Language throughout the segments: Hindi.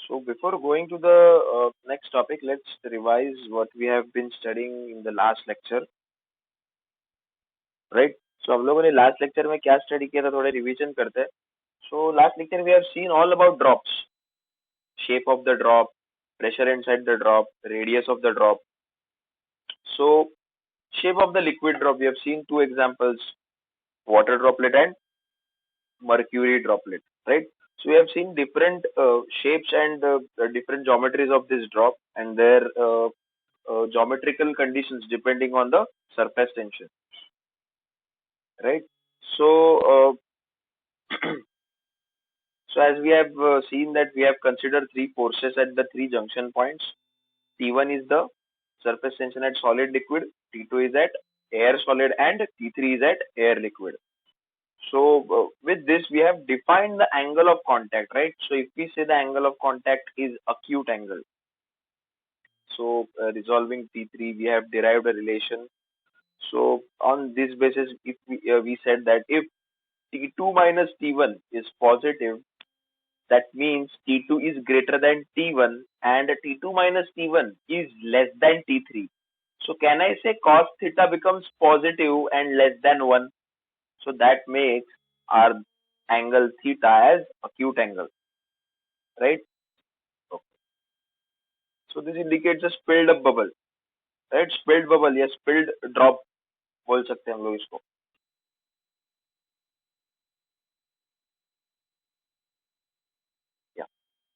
So before going to the next topic, let's revise what we have been studying in the last lecture, right? So हम लोगों ने last lecture में क्या study किया था, थोड़े revision करते हैं. So last lecture we have seen all about drops, shape of the drop, pressure inside the drop, radius of the drop. So shape of the liquid drop, we have seen two examples, water droplet and mercury droplet, right? So we have seen different shapes and different geometries of this drop and their geometrical conditions depending on the surface tension, right? So, so as we have seen that we have considered three forces at the three junction points. T1 is the surface tension at solid liquid, T2 is at air solid, and T3 is at air liquid. So with this, we have defined the angle of contact, right? So if we say the angle of contact is acute angle, so resolving T3, we have derived a relation. So on this basis, if we said that if T2 minus T1 is positive, that means T2 is greater than T1 and T2 minus T1 is less than T3. So can I say cos theta becomes positive and less than 1? So that makes our angle theta as acute angle, right? Okay. So this indicates a spilled up bubble, right? Spilled bubble, yes, spilled drop बोल सकते हैं हम लोग इसको. Yeah.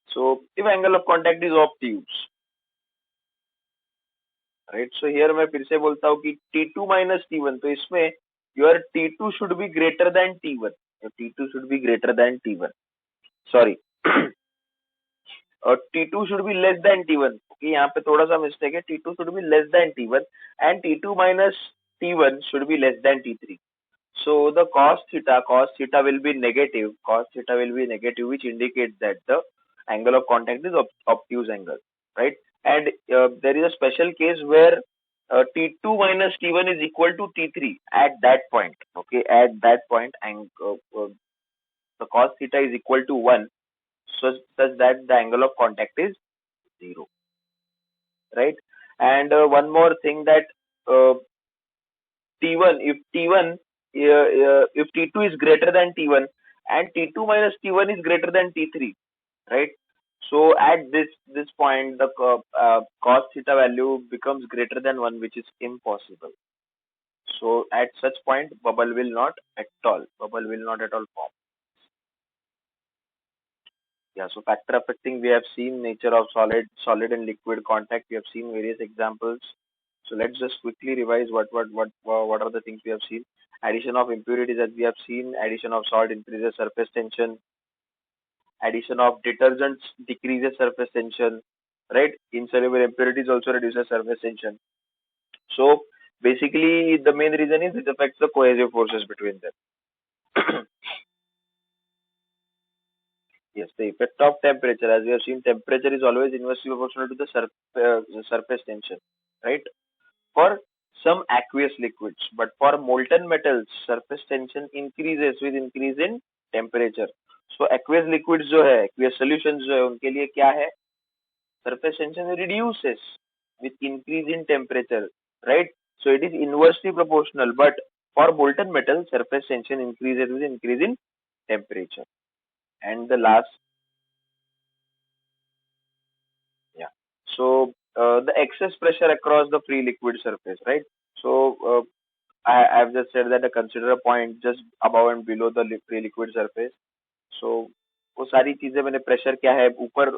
So if angle of contact is obtuse, right? So here मैं फिर से बोलता हूँ कि T2 minus T1, तो इसमें your T2 should be greater than T1. Your T2 should be greater than T1. Sorry. T2 should be less than T1. Okay, यहाँ पे थोड़ा सा mistake है. T2 should be less than T1 and T2 minus T1 should be less than T3. So the cos theta will be negative. Cos theta will be negative, which indicates that the angle of contact is obtuse angle, right? And there is a special case where T2 minus T1 is equal to T3 at that point. Okay, at that point, and the cos theta is equal to 1, such that the angle of contact is 0, right? And one more thing that uh, T1, if T2 is greater than T1 and T2 minus T1 is greater than T3, right? So at this point, the cos theta value becomes greater than 1, which is impossible. So at such point, bubble will not at all form. Yeah, so factor affecting, we have seen nature of solid and liquid contact. We have seen various examples. So let's just quickly revise what are the things we have seen. Addition of impurities, as we have seen. Addition of salt increases surface tension. Addition of detergents decreases surface tension. Right? Insoluble impurities also reduces surface tension. So basically, the main reason is it affects the cohesive forces between them. Yes, the effect of temperature, as we have seen, temperature is always inversely proportional to the surface tension, right? For some aqueous liquids, but for molten metals, surface tension increases with increase in temperature. So aqueous liquids जो है, aqueous solutions जो है, उनके लिए क्या है? Surface tension reduces with increase in temperature, right? So it is inversely proportional, but for molten metal, surface tension increases with increase in temperature. And the last, yeah. So the excess pressure across the free liquid surface, right? So I've just said that consider a point just above and below the free liquid surface. So वो सारी चीजें मैंने प्रेशर क्या है ऊपर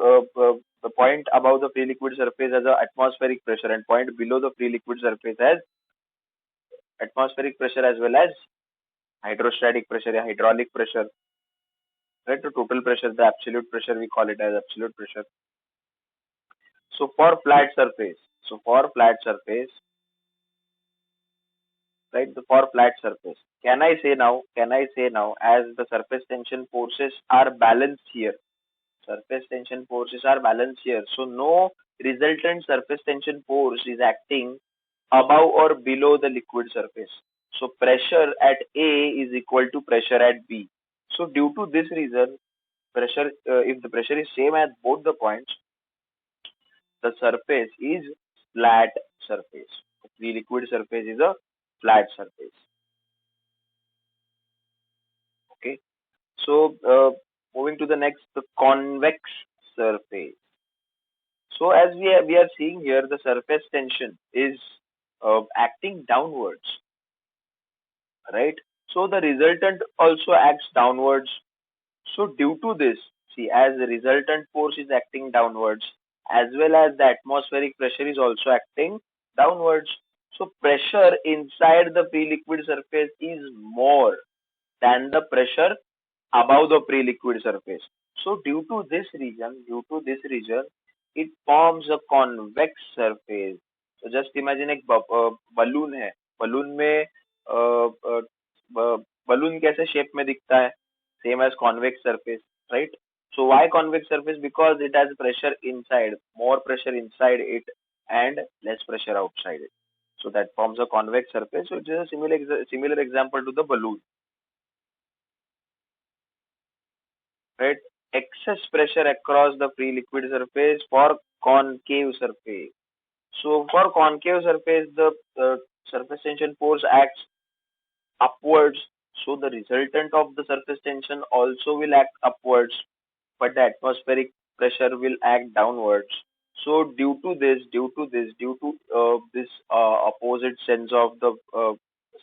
the point above the free liquid surface as a atmospheric pressure and point below the free liquid surface as atmospheric pressure as well as hydrostatic pressure या hydraulic pressure, right? The total pressure, the absolute pressure, we call it as absolute pressure. So for flat surface, right? For flat surface, can I say now, as the surface tension forces are balanced here, so no resultant surface tension force is acting above or below the liquid surface. So pressure at A is equal to pressure at B. So due to this reason, if the pressure is same at both the points, the surface is flat surface. The liquid surface is a flat surface. Okay. So moving to the next, the convex surface. So as we are seeing here, the surface tension is acting downwards, right? So the resultant also acts downwards. So due to this, see, as the resultant force is acting downwards, as well as the atmospheric pressure is also acting downwards. So pressure inside the pre-liquid surface is more than the pressure above the pre-liquid surface. So due to this region, it forms a convex surface. So just imagine एक balloon है. balloon में balloon कैसे shape में दिखता है? Same as convex surface, right? So why convex surface? Because it has pressure inside, more pressure inside it and less pressure outside it. So that forms a convex surface. So it is a similar example to the balloon, right? Excess pressure across the free liquid surface for concave surface. So for concave surface, the surface tension force acts upwards. So the resultant of the surface tension also will act upwards, but the atmospheric pressure will act downwards. So due to this opposite sense of the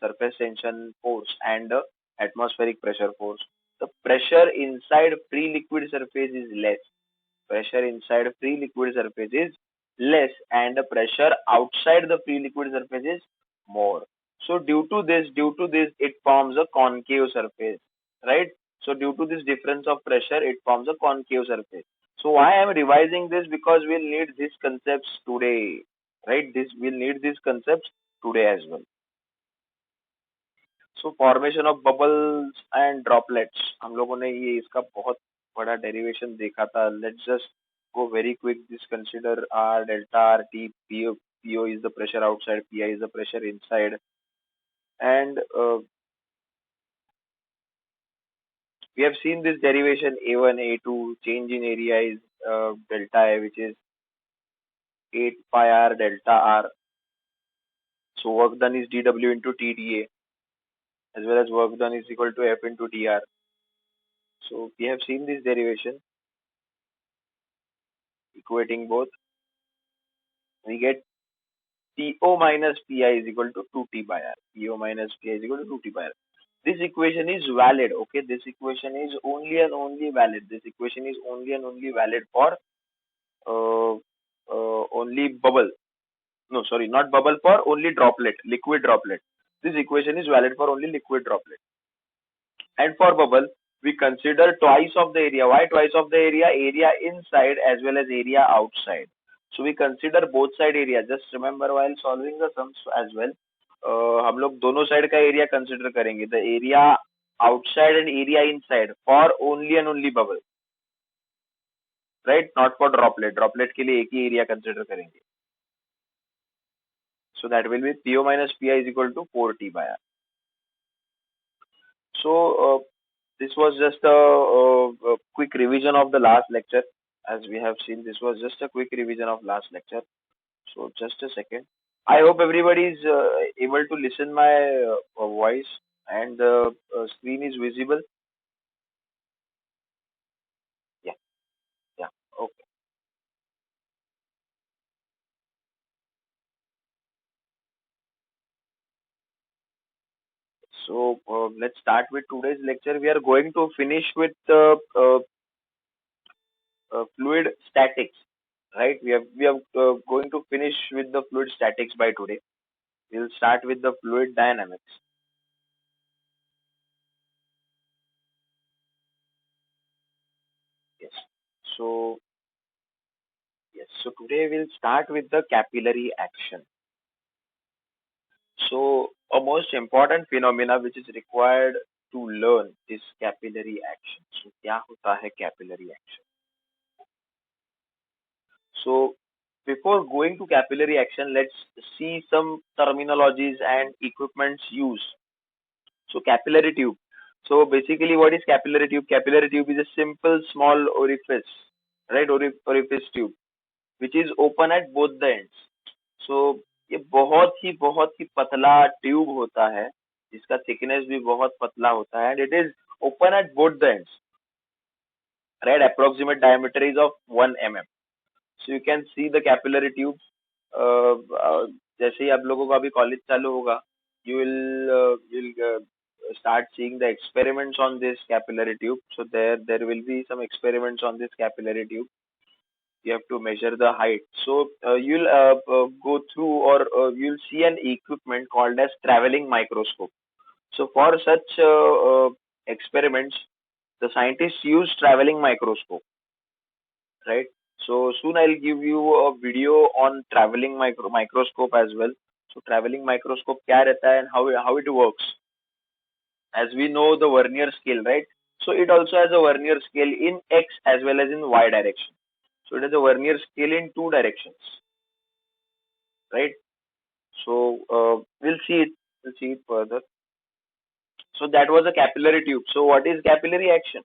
surface tension force and the atmospheric pressure force, the pressure inside free liquid surface is less. Pressure inside free liquid surface is less, and the pressure outside the free liquid surface is more. So due to this, it forms a concave surface, right? So due to this difference of pressure, it forms a concave surface. So why I am revising this? Because we'll need these concepts today, right? This we'll need these concepts today as well. So formation of bubbles and droplets, हम लोगों ने ये इसका बहुत बड़ा डेरिवेशन देखा था. Let's just go very quick. Just consider R delta R T. PO is the pressure outside, PI is the pressure inside, and we have seen this derivation A1 A2. Change in area is delta A, which is 8 pi R delta R. So work done is dW into TdA, as well as work done is equal to F into dr. So we have seen this derivation, equating both. We get PO minus PI is equal to 2T by R. PO minus PI is equal to 2T by R. This equation is valid, okay? This equation is only and only valid. This equation is only and only valid for only bubble. No, sorry, not bubble, for only droplet, liquid droplet. This equation is valid for only liquid droplet. And for bubble, we consider twice of the area. Why twice of the area? Area inside as well as area outside. So we consider both side area. Just remember while solving the sums as well, हम लोग दोनों साइड का एरिया कंसिडर करेंगे. The area outside and area inside for only and only bubble, right? Not for droplet. Droplet के लिए एक ही एरिया कंसिडर करेंगे. So that will be PO minus PI is equal to 4T by R. So this was just a quick revision of the last lecture. As we have seen, this was just a quick revision of last lecture. So just a second. I hope everybody is able to listen my voice, and the screen is visible. Yeah, yeah. Okay. So let's start with today's lecture. We are going to finish with fluid statics, right? We are going to finish with the fluid statics by today. We'll start with the fluid dynamics. Yes. So yes. So today we'll start with the capillary action. So a most important phenomena which is required to learn is capillary action. So क्या होता है capillary action? So before going to capillary action, let's see some terminologies and equipments used. So capillary tube. So basically, what is capillary tube? Capillary tube is a simple small orifice, right? Orifice tube, which is open at both the ends. So ये बहुत ही पतला ट्यूब होता है, जिसका थिकनेस भी बहुत पतला होता है, and it is open at both the ends, right? Approximate diameter is of 1 mm. So you can see the capillary tubes. जैसे ही आप लोगों का अभी कॉलेज चालू होगा, you will start seeing the experiments on this capillary tube. So there will be some experiments on this capillary tube. You have to measure the height. So you'll go through, or you'll see an equipment called as traveling microscope. So for such experiments, the scientists use traveling microscope, right? So soon I'll give you a video on traveling microscope as well. So traveling microscope क्या रहता है and how it works. As we know the vernier scale, right? So it also has a vernier scale in X as well as in Y direction. So it has a vernier scale in two directions, right? So we'll see it. We'll see it further. So that was a capillary tube. So what is capillary action?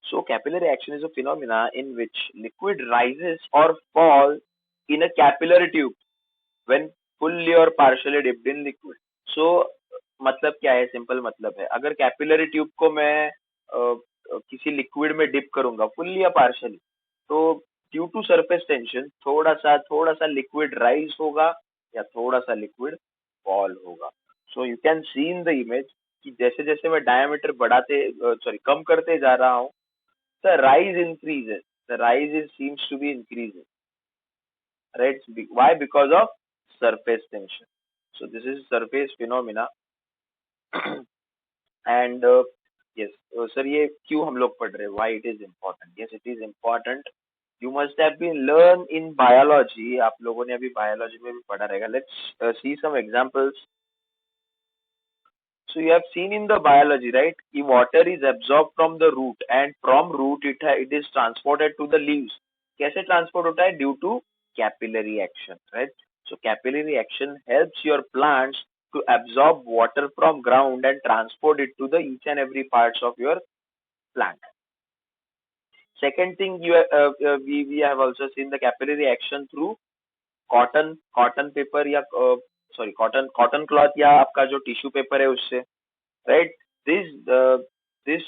So capillary action is a phenomena in which liquid rises or falls in a capillary tube when fully or partially dipped in liquid. So मतलब क्या है? सिंपल मतलब है, अगर कैपिलरी ट्यूब को मैं किसी लिक्विड में डिप करूंगा फुल्ली या पार्शली, तो ड्यू टू सरफेस टेंशन थोड़ा सा लिक्विड राइज होगा या थोड़ा सा लिक्विड फॉल होगा. सो you can C in the image कि जैसे जैसे मैं डायमीटर कम करते जा रहा हूँ, the rise increases. The rise seems to be increasing, right? Why? Because of surface tension. So this is surface phenomena. And yes, sir, ये क्यों हम लोग पढ़ रहे हैं? Why it is important? Yes, it is important. You must have been learn in biology. आप लोगों ने अभी biology में भी पढ़ा रहेगा. Let's see some examples. So you have seen in the biology, right? The water is absorbed from the root, and from root it is transported to the leaves. कैसे transport होता है? Due to capillary action, right? So capillary action helps your plants to absorb water from ground and transport it to the each and every parts of your plant. Second thing, we have also seen the capillary action through cotton paper या cotton cloth या आपका जो tissue paper है उससे, right? This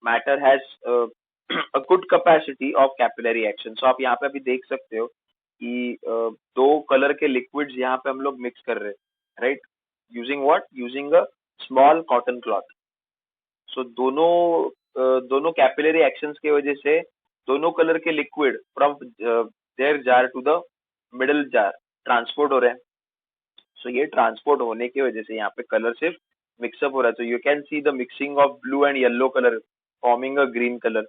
matter has a good capacity of capillary action. So आप यहाँ पे अभी देख सकते हो कि दो कलर के लिक्विड्स यहाँ पे हम लोग मिक्स कर रहे हैं, right? Using what? Using a small cotton cloth. So दोनों कैपिलरी एक्शंस की वजह से दोनों कलर के liquid from their jar to the middle jar transport हो रहे हैं. सो ये ट्रांसपोर्ट होने की वजह से यहाँ पे कलर सिर्फ मिक्सअप हो रहा है. तो you can see the mixing of blue and yellow colour forming a green colour.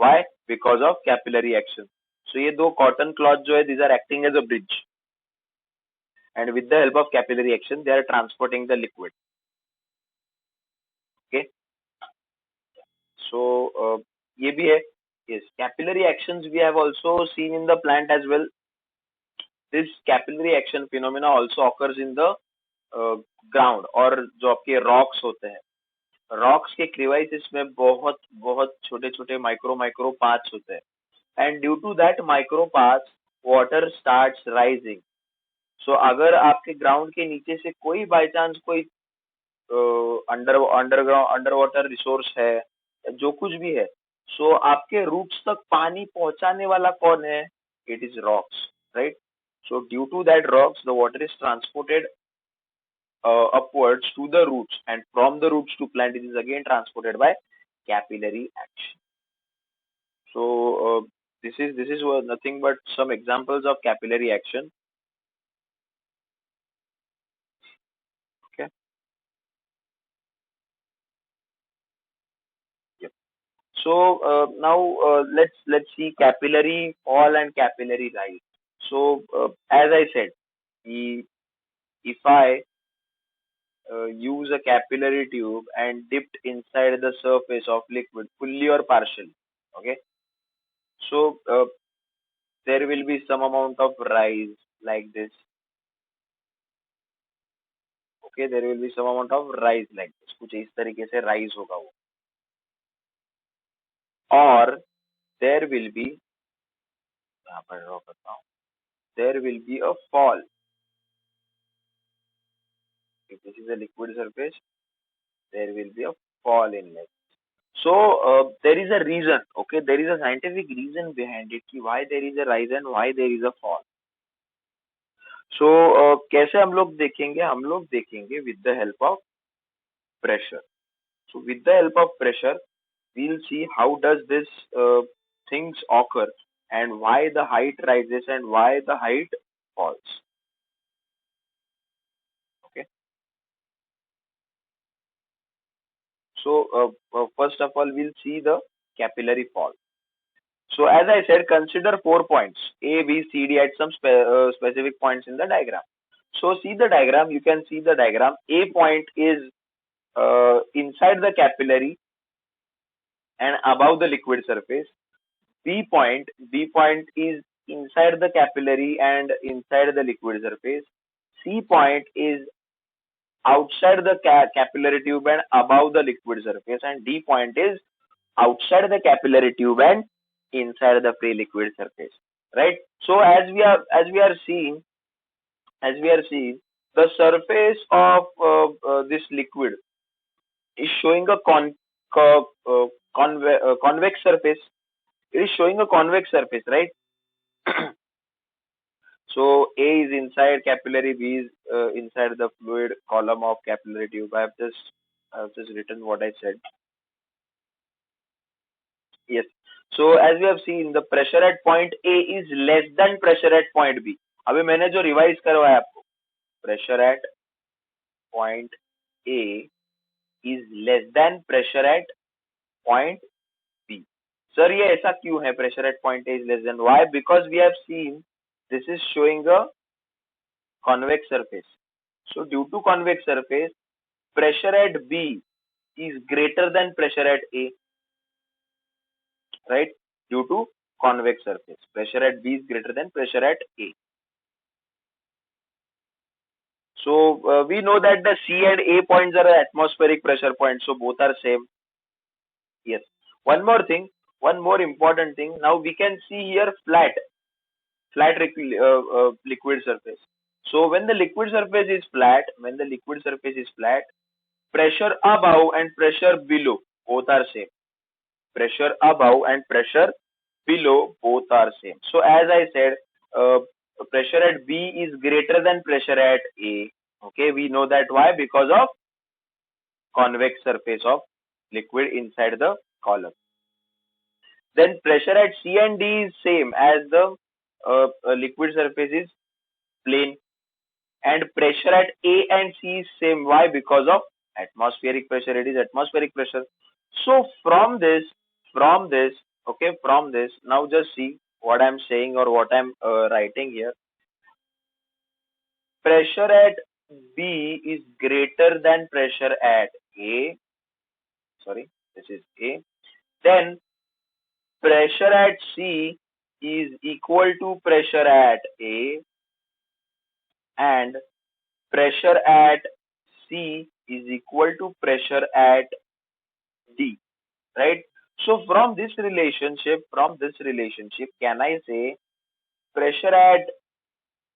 Why? Because of capillary action. So ये दो कॉटन क्लॉथ जो है, these are acting as a bridge, and with the help of capillary action they are transporting the liquid. Okay, so ये भी है. yes, capillary actions we have also seen in the plant as well. This capillary action phenomena also occurs in the ground, और जो आपके रॉक्स होते हैं, रॉक्स के क्रिवाइसिस में बहुत बहुत छोटे छोटे माइक्रो पार्ट्स होते हैं, and due to that micro parts water starts rising. So अगर आपके ग्राउंड के नीचे से कोई बाय चांस कोई अंडर वाटर रिसोर्स है, जो कुछ भी है, सो आपके रूट्स तक पानी पहुंचाने वाला कौन है? It is rocks, right? So due to that rocks the water is transported upwards to the roots, and from the roots to plant it is again transported by capillary action. So this is nothing but some examples of capillary action. Okay. Yep. So now let's see capillary fall and capillary rise. So as I said, if I use a capillary tube and dipped inside the surface of liquid fully or partially, okay, so there will be some amount of rise like this. okay, there will be some amount of rise like this, कुछ इस तरीके से rise होगा वो, or there will be, यहाँ पर ड्रॉ करता हूँ, there will be a fall. If this is a liquid surface, there will be a fall in like. So there is a reason, okay, there is a scientific reason behind it कि why there is a rise and why there is a fall. So कैसे हम लोग देखेंगे? हम लोग देखेंगे with the help of pressure. So with the help of pressure, we'll see how does this things occur and why the height rises and why the height falls. Okay. So first of all, we'll see the capillary fall. So as I said, consider 4 points A, B, C, D at some specific points in the diagram. So see the diagram. You can see the diagram. A point is inside the capillary and above the liquid surface. B point is inside the capillary and inside the liquid surface. C point is outside the capillary tube and above the liquid surface, and D point is outside the capillary tube and inside the pre-liquid surface. Right. So as we are seeing, the surface of this liquid is showing a convex surface. It is showing a convex surface, right? So A is inside capillary, B is inside the fluid column of capillary tube. I have just written what I said. Yes. So as we have seen, the pressure at point A is less than pressure at point B. अभी मैंने जो रिवाइज करवाया आपको, pressure at point A is less than pressure at point B. Sir, ये ऐसा क्यों है? Pressure at point A is less than. Why? Because we have seen this is showing a convex surface. So due to convex surface, pressure at B is greater than pressure at A, right? Due to convex surface, pressure at B is greater than pressure at A. So we know that the C and A points are atmospheric pressure points, so both are same. Yes. One more thing, one more important thing. Now we can see here flat liquid surface. So when the liquid surface is flat, pressure above and pressure below both are same. Pressure above and pressure below both are same. So as I said, pressure at B is greater than pressure at A. Okay, we know that. Why? Because of convex surface of liquid inside the column. Then pressure at C and D is same as the liquid surface is plane, and pressure at A and C is same. Why? Because of atmospheric pressure. It is atmospheric pressure. So from this, now just see what I'm saying or what I'm writing here. Pressure at B is greater than pressure at A. Sorry, this is A. Then pressure at C is equal to pressure at A, and pressure at C is equal to pressure at D, right? So from this relationship, can I say pressure at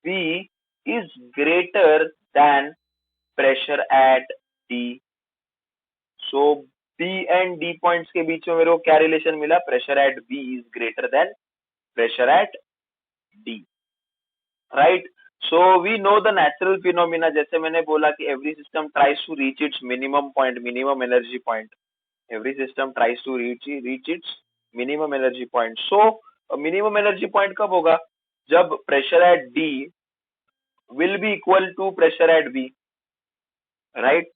B is greater than pressure at D? So B and D points के बीच में मेरे को क्या रिलेशन मिला? Pressure at B is greater than pressure at D, right? So we know the natural phenomena. जैसे मैंने बोला कि every system tries to reach its minimum point, minimum energy point. Every system tries to reach its minimum energy point. So minimum energy point कब होगा? जब pressure at D will be equal to pressure at B, right?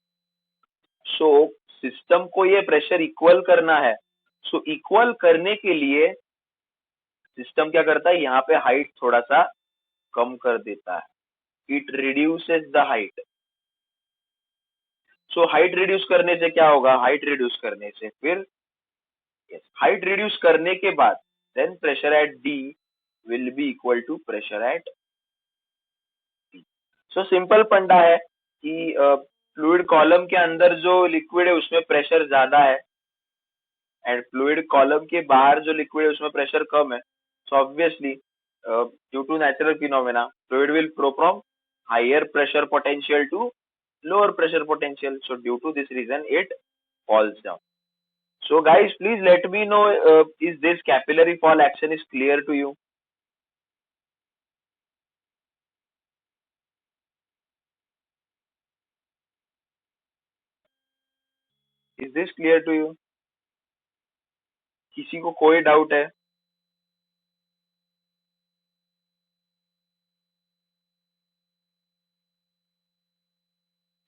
So system को ये प्रेशर इक्वल करना है. सो इक्वल करने के लिए सिस्टम क्या करता है? यहाँ पे हाइट थोड़ा सा कम कर देता है. It reduces the height. So height reduce करने से क्या होगा? हाइट रिड्यूस करने से फिर हाइट रिड्यूस करने के बाद then pressure at D will be equal to pressure at D. So simple funda है कि फ्लूइड कॉलम के अंदर जो लिक्विड है उसमें प्रेशर ज्यादा है एंड फ्लूइड कॉलम के बाहर जो लिक्विड है उसमें प्रेशर कम है. So obviously due to natural phenomena fluid will flow from higher pressure potential to lower pressure potential. So due to this reason, it falls down. So guys, please let me know is this capillary fall action is clear to you? Is this clear to you? किसी को कोई डाउट है?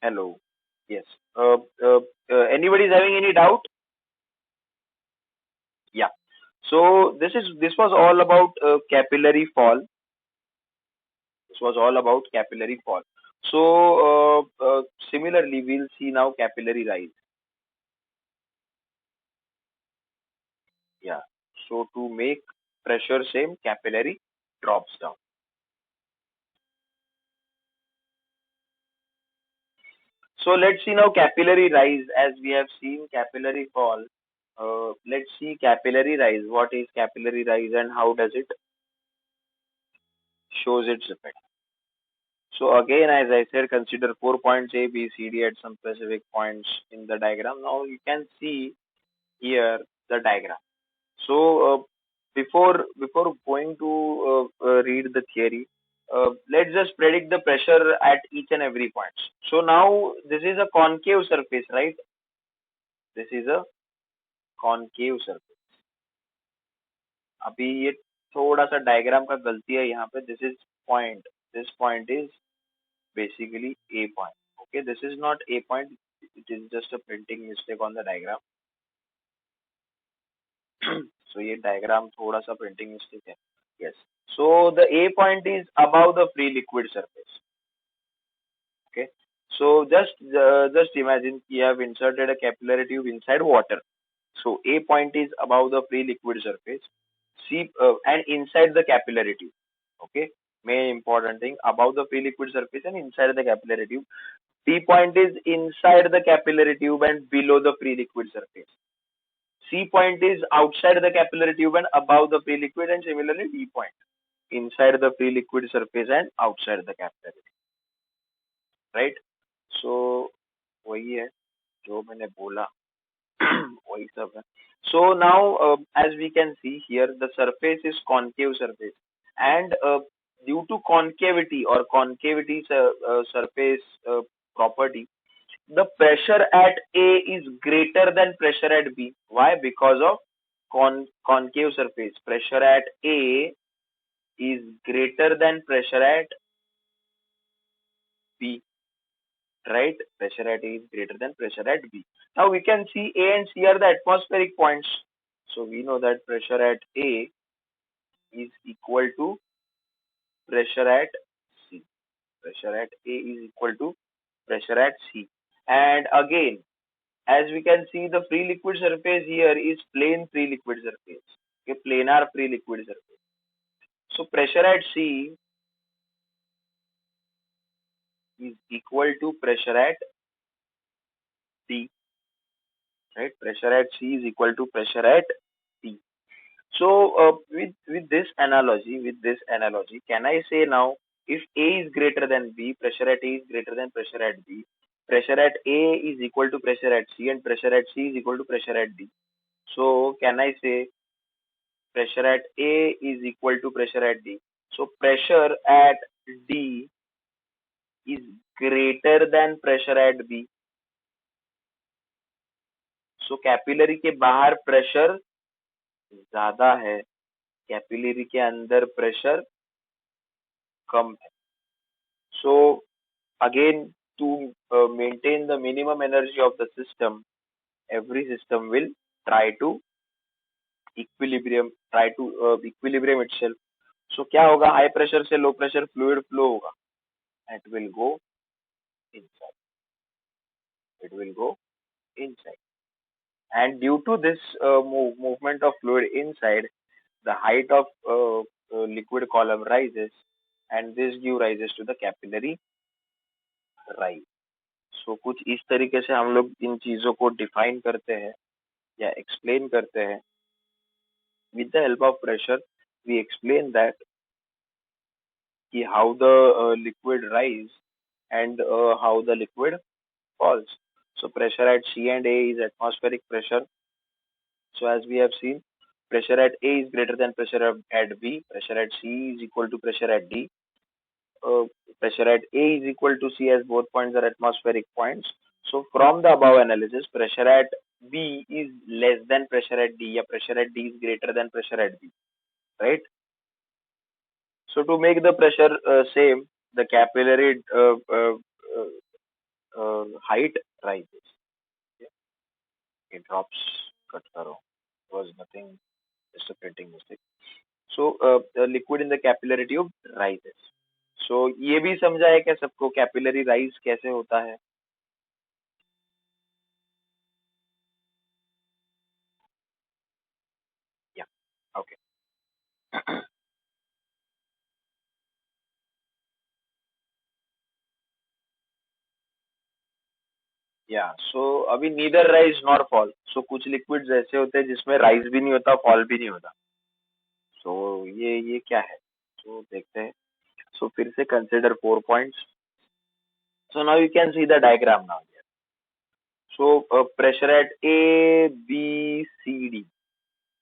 Hello. Yes. Anybody is having any doubt? Yeah. So this was all about capillary fall. This was all about capillary fall. So similarly, we'll see now capillary rise. Yeah. So to make pressure same, capillary drops down. So let's see now capillary rise as we have seen capillary fall. Let's see capillary rise. What is capillary rise and how does it shows its effect? So again, as I said, consider 4 points A, B, C, D at some specific points in the diagram. Now you can see here the diagram. So before going to read the theory, let's just predict the pressure at each and every point. So now this is a concave surface, right? This is a concave surface. अभी ये थोड़ा सा डायग्राम का गलती है यहाँ पे. This point is basically A point. Okay, this is not A point, it is just a printing mistake on the diagram. So ये diagram थोड़ा सा printing mistake है. Yes, so the A point is above the free liquid surface. Okay, so just imagine you have inserted a capillary tube inside water. So A point is above the free liquid surface. C and inside the capillary tube. Okay, main important thing above the free liquid surface and inside the capillary tube. B point is inside the capillary tube and below the free liquid surface. C point is outside the capillary tube and above the free liquid, and similarly D point inside the free liquid surface and outside the capillary tube. Right? So वही है जो मैंने बोला. वही सब है. So now, as we can see here, the surface is concave surface, and due to concavity or concavity surface property, the pressure at A is greater than pressure at B. Why? Because of concave surface. Pressure at A is greater than pressure at B. Right? Pressure at A is greater than pressure at B. Now we can see A and C are the atmospheric points. So we know that pressure at A is equal to pressure at C. Pressure at A is equal to pressure at C. And again, as we can see, the free liquid surface here is plane free liquid surface. Okay, planar free liquid surface. So pressure at C is equal to pressure at D. Right? Pressure at C is equal to pressure at D. So with this analogy, can I say now if A is greater than B, pressure at A is greater than pressure at B, pressure at A is equal to pressure at C, and pressure at C is equal to pressure at D. So can I say pressure at A is equal to pressure at D? So pressure at D is greater than pressure at B. So capillary के बाहर प्रेशर ज्यादा है, कैपिलरी के अंदर प्रेशर कम है. So again, to maintain the minimum energy of the system, every system will try to equilibrium itself. So क्या होगा? हाई प्रेशर से लो प्रेशर फ्लूइड फ्लो होगा. It will go inside. It will go inside. And due to this movement of fluid inside, the height of liquid column rises, and this gives rises to the capillary rise. कुछ इस तरीके से हम लोग इन चीजों को डिफाइन करते हैं या एक्सप्लेन करते हैं. With the help of pressure, we explain that कि how the liquid rise and how the liquid falls. So pressure at C and A is atmospheric pressure. So as we have seen, pressure at A is greater than pressure at B. Pressure at C is equal to pressure at D. Uh, Pressure at A is equal to C as both points are atmospheric points. So from the above analysis, pressure at B is less than pressure at D, या pressure at D is greater than pressure at B, right? So to make the pressure same, the capillary height rises. Okay? It drops. Cut karo. Was nothing, just a printing mistake. So the liquid in the capillary tube rises. So ये भी समझा है क्या सबको कैपिलरी राइज कैसे होता है? या ओके. या सो अभी नीदर राइज नॉर फॉल. सो कुछ लिक्विड्स ऐसे होते हैं जिसमें राइज भी नहीं होता, फॉल भी नहीं होता. सो ये क्या है? तो देखते हैं. So फिर से consider 4 points. So now you can see the diagram now. So pressure at A, B, C, D.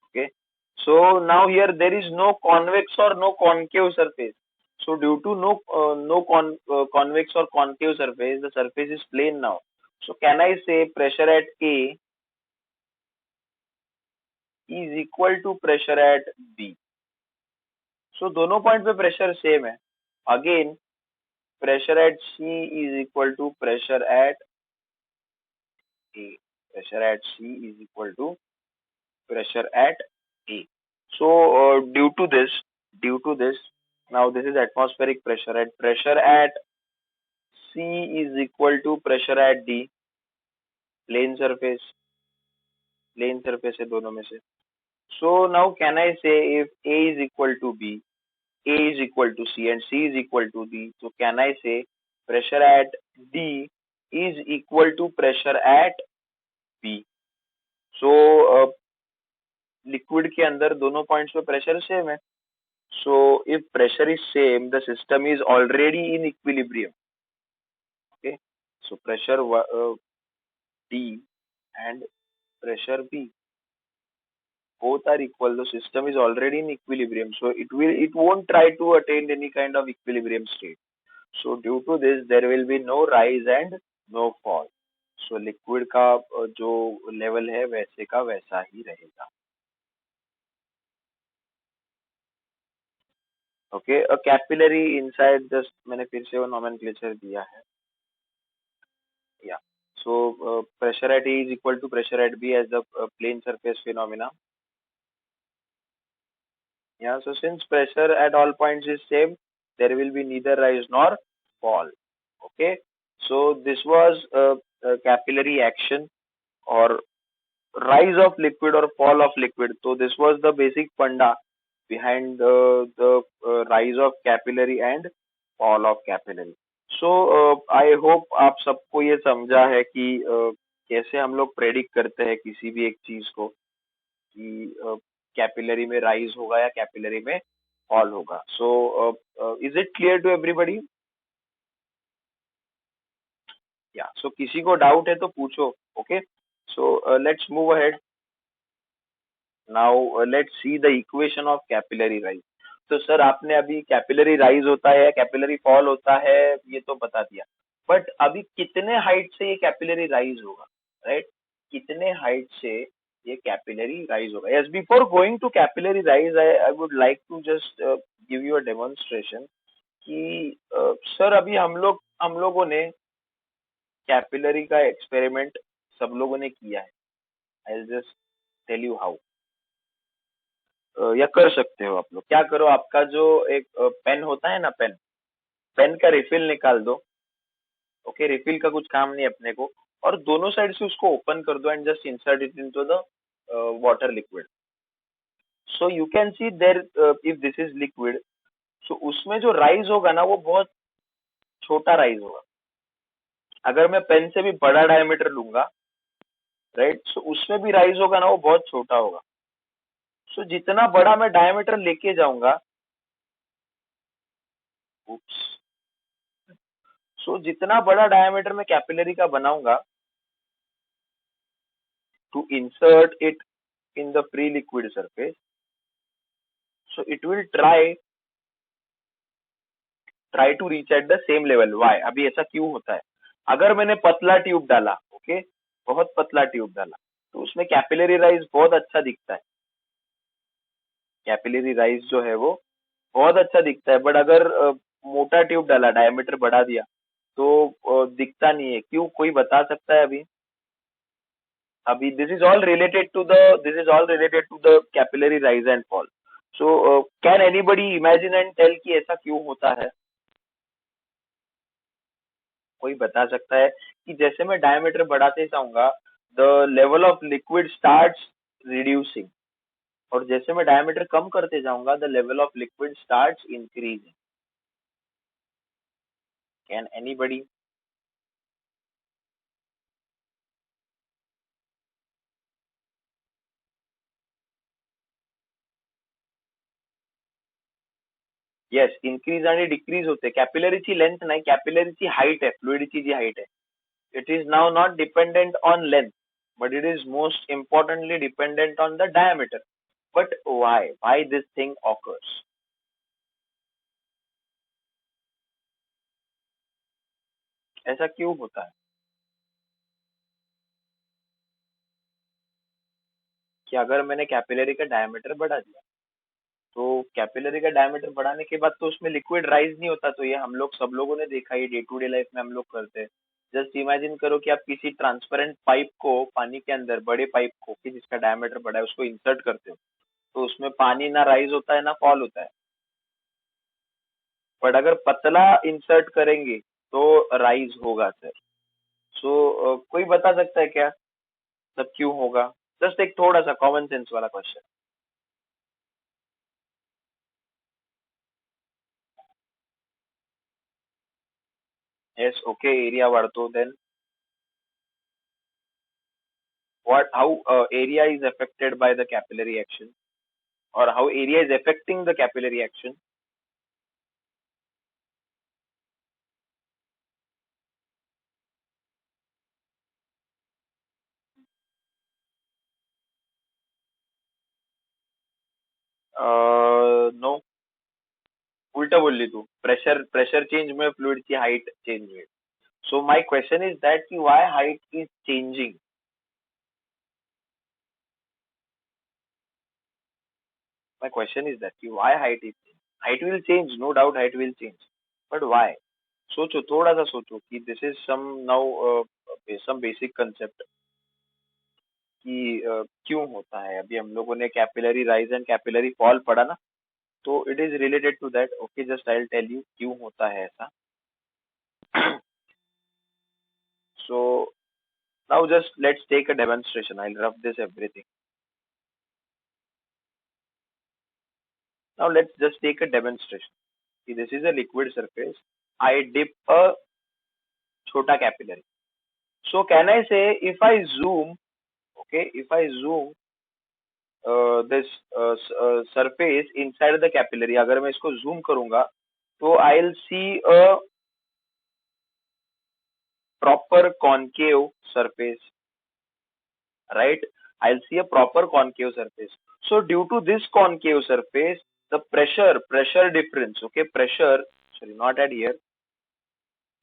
Okay. So now here there is no convex or no concave surface. So due to no convex or concave surface, the surface is plane now. So can I say pressure at A is equal to pressure at B? So दोनों पॉइंट पे प्रेशर सेम है. Again, pressure at C is equal to pressure at A. Pressure at C is equal to pressure at A. So due to this, now this is atmospheric pressure. At pressure at C is equal to pressure at D. Plane surface, plane surface है दोनों में से. So now can I say if A is equal to B, A is equal to C and C is equal to D. So can I say pressure at D is equal to pressure at B? So liquid के अंदर दोनों पॉइंट्स पे प्रेशर सेम है. So if pressure is same, the system is already in equilibrium. Okay. So pressure D and pressure B both are equal. The system is already in equilibrium. So it won't try to attain any kind of equilibrium state. So due to this, there will be no rise and no fall. So liquid का जो level है वैसे का वैसा ही रहेगा. Okay, a capillary inside just मैंने फिर से वो nomenclature दिया है. Yeah. So pressure at A is equal to pressure at B as the plane surface phenomena. Yeah. So since pressure at all points is same, there will be neither rise nor fall. Okay. So this was a capillary action or rise of liquid or fall of liquid. So this was the basic funda behind the rise of capillary and fall of capillary. So I hope आप सबको ये समझा है कि कैसे हम लोग प्रेडिक्ट करते हैं किसी भी एक चीज को कि कैपिलरी में राइज होगा या कैपिलरी में फॉल होगा. So is it clear to everybody? या सो किसी को डाउट है तो पूछो. Okay. So let's move ahead. Now let's see the equation of capillary rise. तो सर आपने अभी कैपिलरी राइज होता है या कैपिलरी फॉल होता है ये तो बता दिया, बट अभी कितने हाइट से ये कैपिलरी राइज होगा, राइट? कितने हाइट से ये कैपिलरी राइज होगा? Yes, before going to capillary rise I would like to just give you a demonstration कि सर अभी हम लोगों ने कैपिलरी का एक्सपेरिमेंट सब लोगों ने किया है. I just tell you how. या कर सकते हो आप लोग. क्या करो, आपका जो एक पेन होता है ना, पेन पेन का रिफिल निकाल दो. ओके, रिफिल का कुछ काम नहीं अपने को, और दोनों साइड से उसको ओपन कर दो and just insert it into the water liquid. So you can see there if this is liquid, so उसमें जो राइज होगा ना वो बहुत छोटा राइज होगा. अगर मैं पेन से भी बड़ा डायमीटर लूंगा, राइट, सो उसमें भी राइज होगा ना, वो बहुत छोटा होगा। सो जितना बड़ा मैं डायमीटर लेके जाऊंगा, उप्स, सो जितना बड़ा डायमीटर मैं कैपिलरी का बनाऊंगा to insert it in the free liquid surface, so it will try to reach at the same level. Why? अभी ऐसा क्यों होता है? अगर मैंने पतला ट्यूब डाला, ओके, बहुत पतला ट्यूब डाला, तो उसमें कैपिलरी राइज बहुत अच्छा दिखता है। कैपिलरी राइज जो है वो बहुत अच्छा दिखता है, बट अगर मोटा ट्यूब डाला, डायमीटर बढ़ा दिया, तो दिखता नहीं है। क्यों? कोई बता सकता है अभी? अभी this is all related to the capillary rise and fall. So can anybody imagine and tell कि ऐसा क्यों होता है? कोई बता सकता है कि जैसे मैं डायमीटर बढ़ाते जाऊंगा, the level of liquid starts reducing, और जैसे मैं डायमीटर कम करते जाऊंगा, the level of liquid starts increasing. Can anybody? Yes, increase आणि डिक्रीज होते. कॅपिलरीची लेंथ नाही, कॅपिलरीची हाईट आहे, फ्लुइडची जी हाईट आहे. It is now not dependent on length, but it is most importantly dependent on the diameter. But why? Why this thing occurs? ऐसा क्यों होता है कि अगर मैंने कैपिलरी का डायमीटर बढ़ा दिया, तो कैपिलरी का डायमीटर बढ़ाने के बाद तो उसमें लिक्विड राइज नहीं होता, तो ये हम लोग सब लोगों ने देखा, ये डे टू डे लाइफ में हम लोग करते हैं। जस्ट इमेजिन करो कि आप किसी ट्रांसपेरेंट पाइप को पानी के अंदर, बड़े पाइप को कि जिसका डायमीटर बड़ा है, उसको इंसर्ट करते हो, तो उसमें पानी ना राइज होता है ना फॉल होता है। बट अगर पतला इंसर्ट करेंगे तो राइज होगा सर। सो कोई बता सकता है क्या सब क्यों होगा? जस्ट एक थोड़ा सा कॉमन सेंस वाला क्वेश्चन। यस, ओके, एरिया बढ़तो, then what, how area is affected by the capillary action, or how area is affecting the capillary action? No, उल्टा बोलली तू. प्रेशर चेंज में फ्लुइड की हाइट चेंज हुई. So my question is that की why height is changing. My question is that why height will change, no doubt height will change, but why? सोचो, थोड़ा सा सोचो कि this is some now some basic concept कि क्यों होता है. अभी हम लोगों ने capillary rise and capillary fall पढ़ा ना, तो it is related to that. Okay, just I will tell you क्यों होता है ऐसा. So now just let's take a demonstration. I will rub this everything. Now let's just take a demonstration. This is a liquid surface. I dip a छोटा capillary. So can I say if I zoom, okay, if I zoom this surface inside the capillary, अगर मैं इसको zoom करूंगा, तो I'll see a proper concave surface, right? I'll see a proper concave surface. So due to this concave surface, the pressure difference, okay, pressure, sorry, not at here.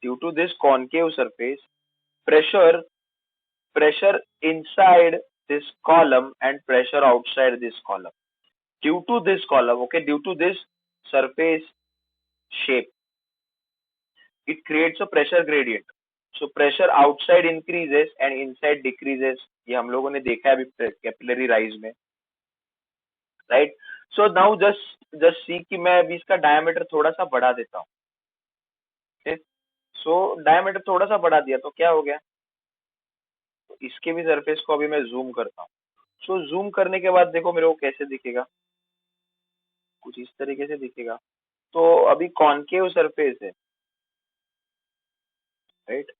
Due to this concave surface, pressure pressure inside this column and pressure outside this column. Due to this column, okay, due to this surface shape, it creates a pressure gradient. So pressure outside increases and inside decreases. ये हम लोगों ने देखा है अभी कैपिलरी राइज में, right. So now just see कि मैं अभी इसका डायमीटर थोड़ा सा बढ़ा देता हूँ. सो डायमीटर थोड़ा सा बढ़ा दिया तो क्या हो गया, तो इसके भी सरफेस को अभी मैं जूम करता हूँ. सो जूम करने के बाद देखो मेरे को कैसे दिखेगा, कुछ इस तरीके से दिखेगा. तो अभी कॉनकेव सरफेस है, राइट.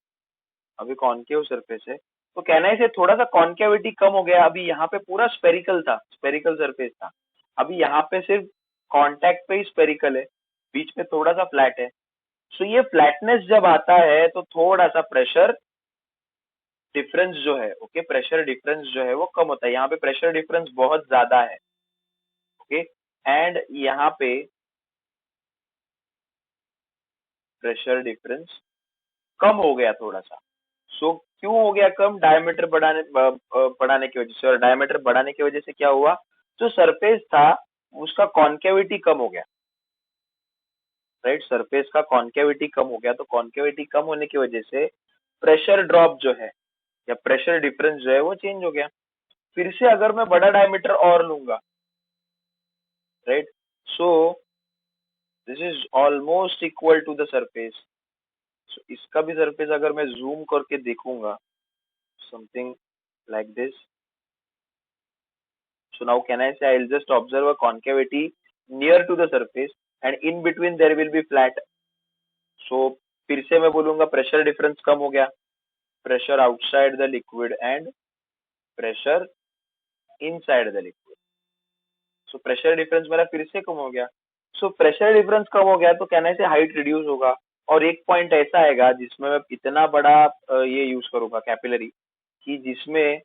अभी कॉन्केव सरफेस है, तो कहना है इसे थोड़ा सा कॉन्केविटी कम हो गया। अभी यहाँ पे पूरा स्पेरिकल था, स्पेरिकल सरफेस था, अभी यहाँ पे सिर्फ कांटेक्ट पे ही स्पेरिकल है, बीच में थोड़ा सा फ्लैट है। सो ये फ्लैटनेस जब आता है तो थोड़ा सा प्रेशर डिफरेंस जो है, ओके, प्रेशर डिफरेंस जो है वो कम होता है। यहाँ पे प्रेशर डिफरेंस बहुत ज्यादा है, ओके, एंड यहाँ पे प्रेशर डिफरेंस कम हो गया थोड़ा सा। सो क्यों हो गया कम? डायमीटर बढ़ाने की वजह से। और डायमीटर बढ़ाने की वजह से क्या हुआ? जो सरफेस था उसका कॉन्केविटी कम हो गया, राइट, सरफेस का कॉन्केविटी कम हो गया। तो कॉन्केविटी कम होने की वजह से प्रेशर ड्रॉप जो है या प्रेशर डिफरेंस जो है वो चेंज हो गया। फिर से अगर मैं बड़ा डायमीटर और लूंगा, right, so this is almost equal to the surface. इसका भी सरफेस अगर मैं जूम करके देखूंगा, something like this, so now can I say I'll just observe a concavity near to the surface and in between there will be flat. So फिर से मैं बोलूंगा प्रेशर डिफरेंस कम हो गया, pressure outside the liquid and pressure inside the liquid. So pressure difference मेरा फिर से कम हो गया। सो प्रेशर डिफरेंस कम हो गया तो कहने से हाइट रिड्यूस होगा। और एक पॉइंट ऐसा आएगा जिसमें मैं इतना बड़ा ये यूज करूंगा कैपिलरी, कि जिसमें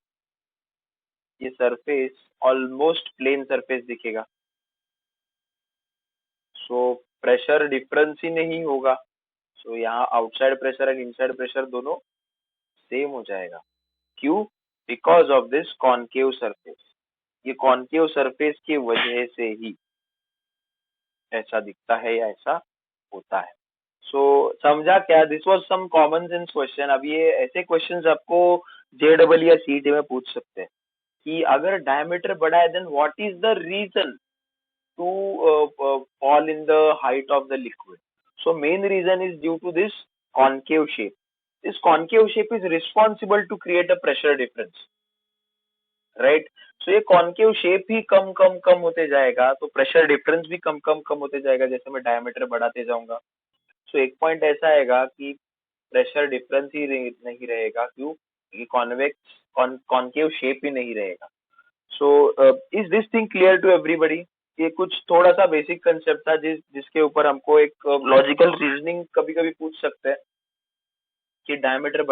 ये सरफेस ऑलमोस्ट प्लेन सरफेस दिखेगा। सो प्रेशर डिफरेंस ही नहीं होगा। सो यहाँ outside pressure and inside pressure दोनों सेम हो जाएगा। क्यों? Because of this concave surface. ये कॉन्केव सरफेस की वजह से ही ऐसा दिखता है या ऐसा होता है। सो समझा क्या? This was some common sense question. अब ये ऐसे क्वेश्चंस आपको जेडबल या सीटी में पूछ सकते हैं कि अगर डायमीटर बड़ा है then what is the reason to fall in the height of the liquid. So main reason is due to this concave shape. This concave shape is responsible to create a pressure difference, right? So ये concave shape ही कम कम कम होते जाएगा तो pressure difference भी कम कम कम होते जाएगा जैसे मैं diameter बढ़ाते जाऊंगा। So एक point ऐसा आएगा कि pressure difference ही नहीं रहेगा। क्यों? ये convex concave shape ही नहीं रहेगा। So is this thing clear to everybody? ये कुछ थोड़ा सा बेसिक कंसेप्ट था जिसके ऊपर हमको एक लॉजिकल रीजनिंग कभी कभी पूछ सकते हैं कि डायमीटर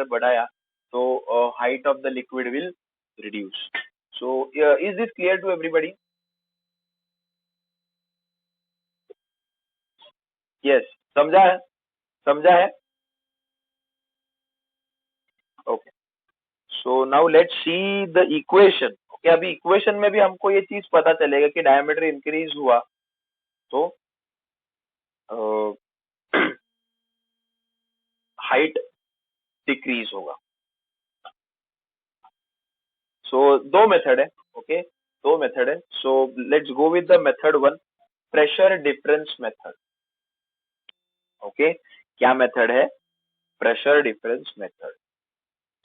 बढ़ाया तो height of the liquid will reduce. So is this clear to everybody? Yes, समझा है? समझा है? Okay, so now let's see the equation. Okay, अभी इक्वेशन में भी हमको ये चीज पता चलेगा कि डायमीटर इंक्रीज हुआ तो हाइट डिक्रीज होगा। सो दो मेथड है, ओके, दो मेथड है। So let's go with the method one, pressure difference method. Okay, क्या मेथड है? Pressure difference method.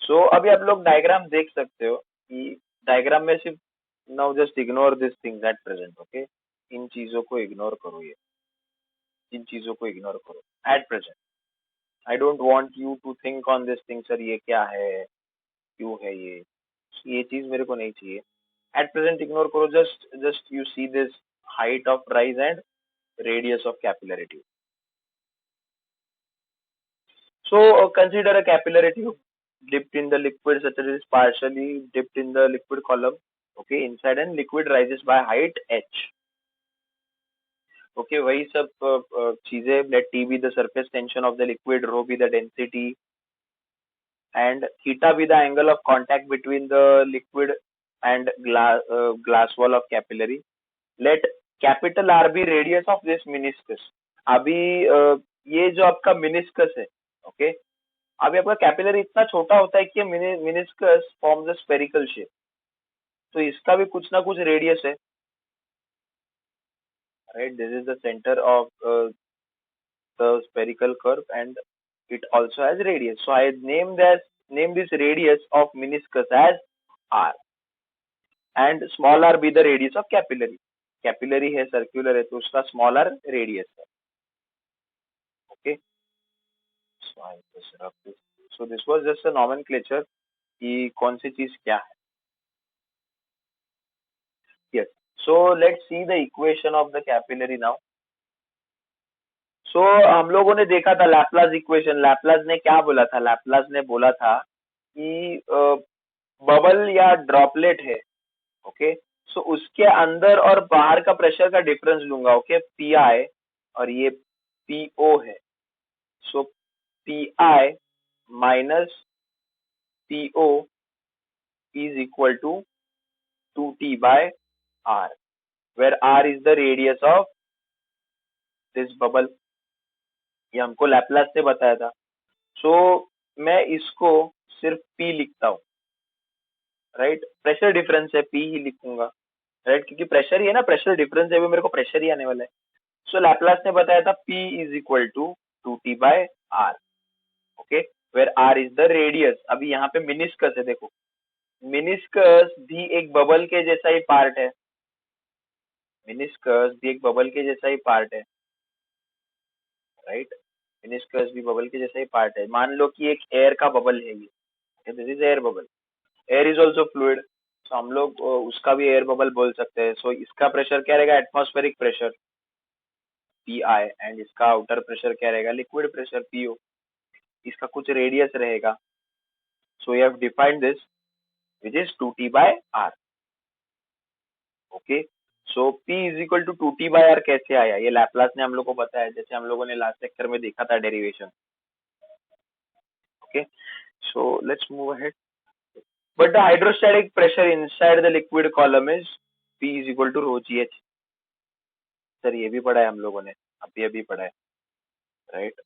सो अभी आप लोग डायग्राम देख सकते हो कि डायग्राम में सिर्फ, now just ignore this things at present, okay, इन चीजों को इग्नोर करो, ये इन चीजों को इग्नोर करो at present. I don't want you to think on this thing, sir ये क्या है, क्यों है ये चीज मेरे को नहीं चाहिए। एट प्रेजेंट इग्नोर करो, just you see this height of rise and radius of capillary tube. So consider a capillary tube dipped in the liquid such as it is partially dipped in the liquid column. Okay, inside and liquid rises by height h. Okay, वही सब चीजें, let T be the surface tension of the liquid, rho be the density, and theta be the angle of contact between the liquid and glass wall of capillary. Let capital R be radius of this meniscus. अभी ये जो आपका मिनिस्कस है, ओके, अभी आपका कैपिलरी इतना छोटा होता है कि meniscus forms a spherical shape, तो इसका भी कुछ ना कुछ रेडियस है, right? This is the centre of the spherical curve and it also has radius. So I name this radius of meniscus as R and small r be the radius of capillary. Capillary है circular है तो उसका small r radius है. Okay. So I just rub this. So this was just a nomenclature कि कौन सी चीज क्या है. Yes. So let's see the equation of the capillary now. So हम लोगों ने देखा था लैपलास इक्वेशन. लैपलास ने क्या बोला था? लैपलास ने बोला था कि बबल या ड्रॉपलेट है, ओके, सो उसके अंदर और बाहर का प्रेशर का डिफरेंस लूंगा, ओके, पी आई, और ये पी ओ है. So P I minus P O is equal to 2T by R, where R is the radius of this bubble. ये हमको लैपलास ने बताया था. सो मैं इसको सिर्फ P लिखता हूँ, राइट. प्रेशर डिफरेंस है, P ही लिखूंगा, राइट, क्योंकि प्रेशर ही है ना, प्रेशर डिफरेंस है, वो मेरे को प्रेशर ही आने वाला है. सो लैपलास ने बताया था P is equal to 2T by R, okay, where R is the radius. अभी यहाँ पे मिनिस्कस है, देखो, मिनिस्कस भी एक बबल के जैसा ही पार्ट है. मिनिस्कस भी एक बबल के जैसा ही पार्ट है, राइट. मिनिस्कस भी बबल के जैसा ही पार्ट है. मान लो कि एक एयर का बबल है ये, this is air bubble. Air is also fluid, तो हम लोग उसका भी एयर बबल बोल सकते हैं. सो इसका प्रेशर क्या रहेगा? Atmospheric pressure P I, and इसका आउटर प्रेशर क्या रहेगा? Liquid pressure PO. इसका कुछ रेडियस रहेगा. So you have defined this which is 2T by R, okay. So P is equal to 2T by R कैसे आया? ये लैपलास ने हम लोग को बताया, जैसे हम लोगों ने लास्ट लेक्चर में देखा था derivation, okay. So let's move ahead. But the hydrostatic pressure inside the liquid column is P is equal to rho GH. Sir ये भी पढ़ा है हम लोगों ने, अभी पढ़ा है, राइट.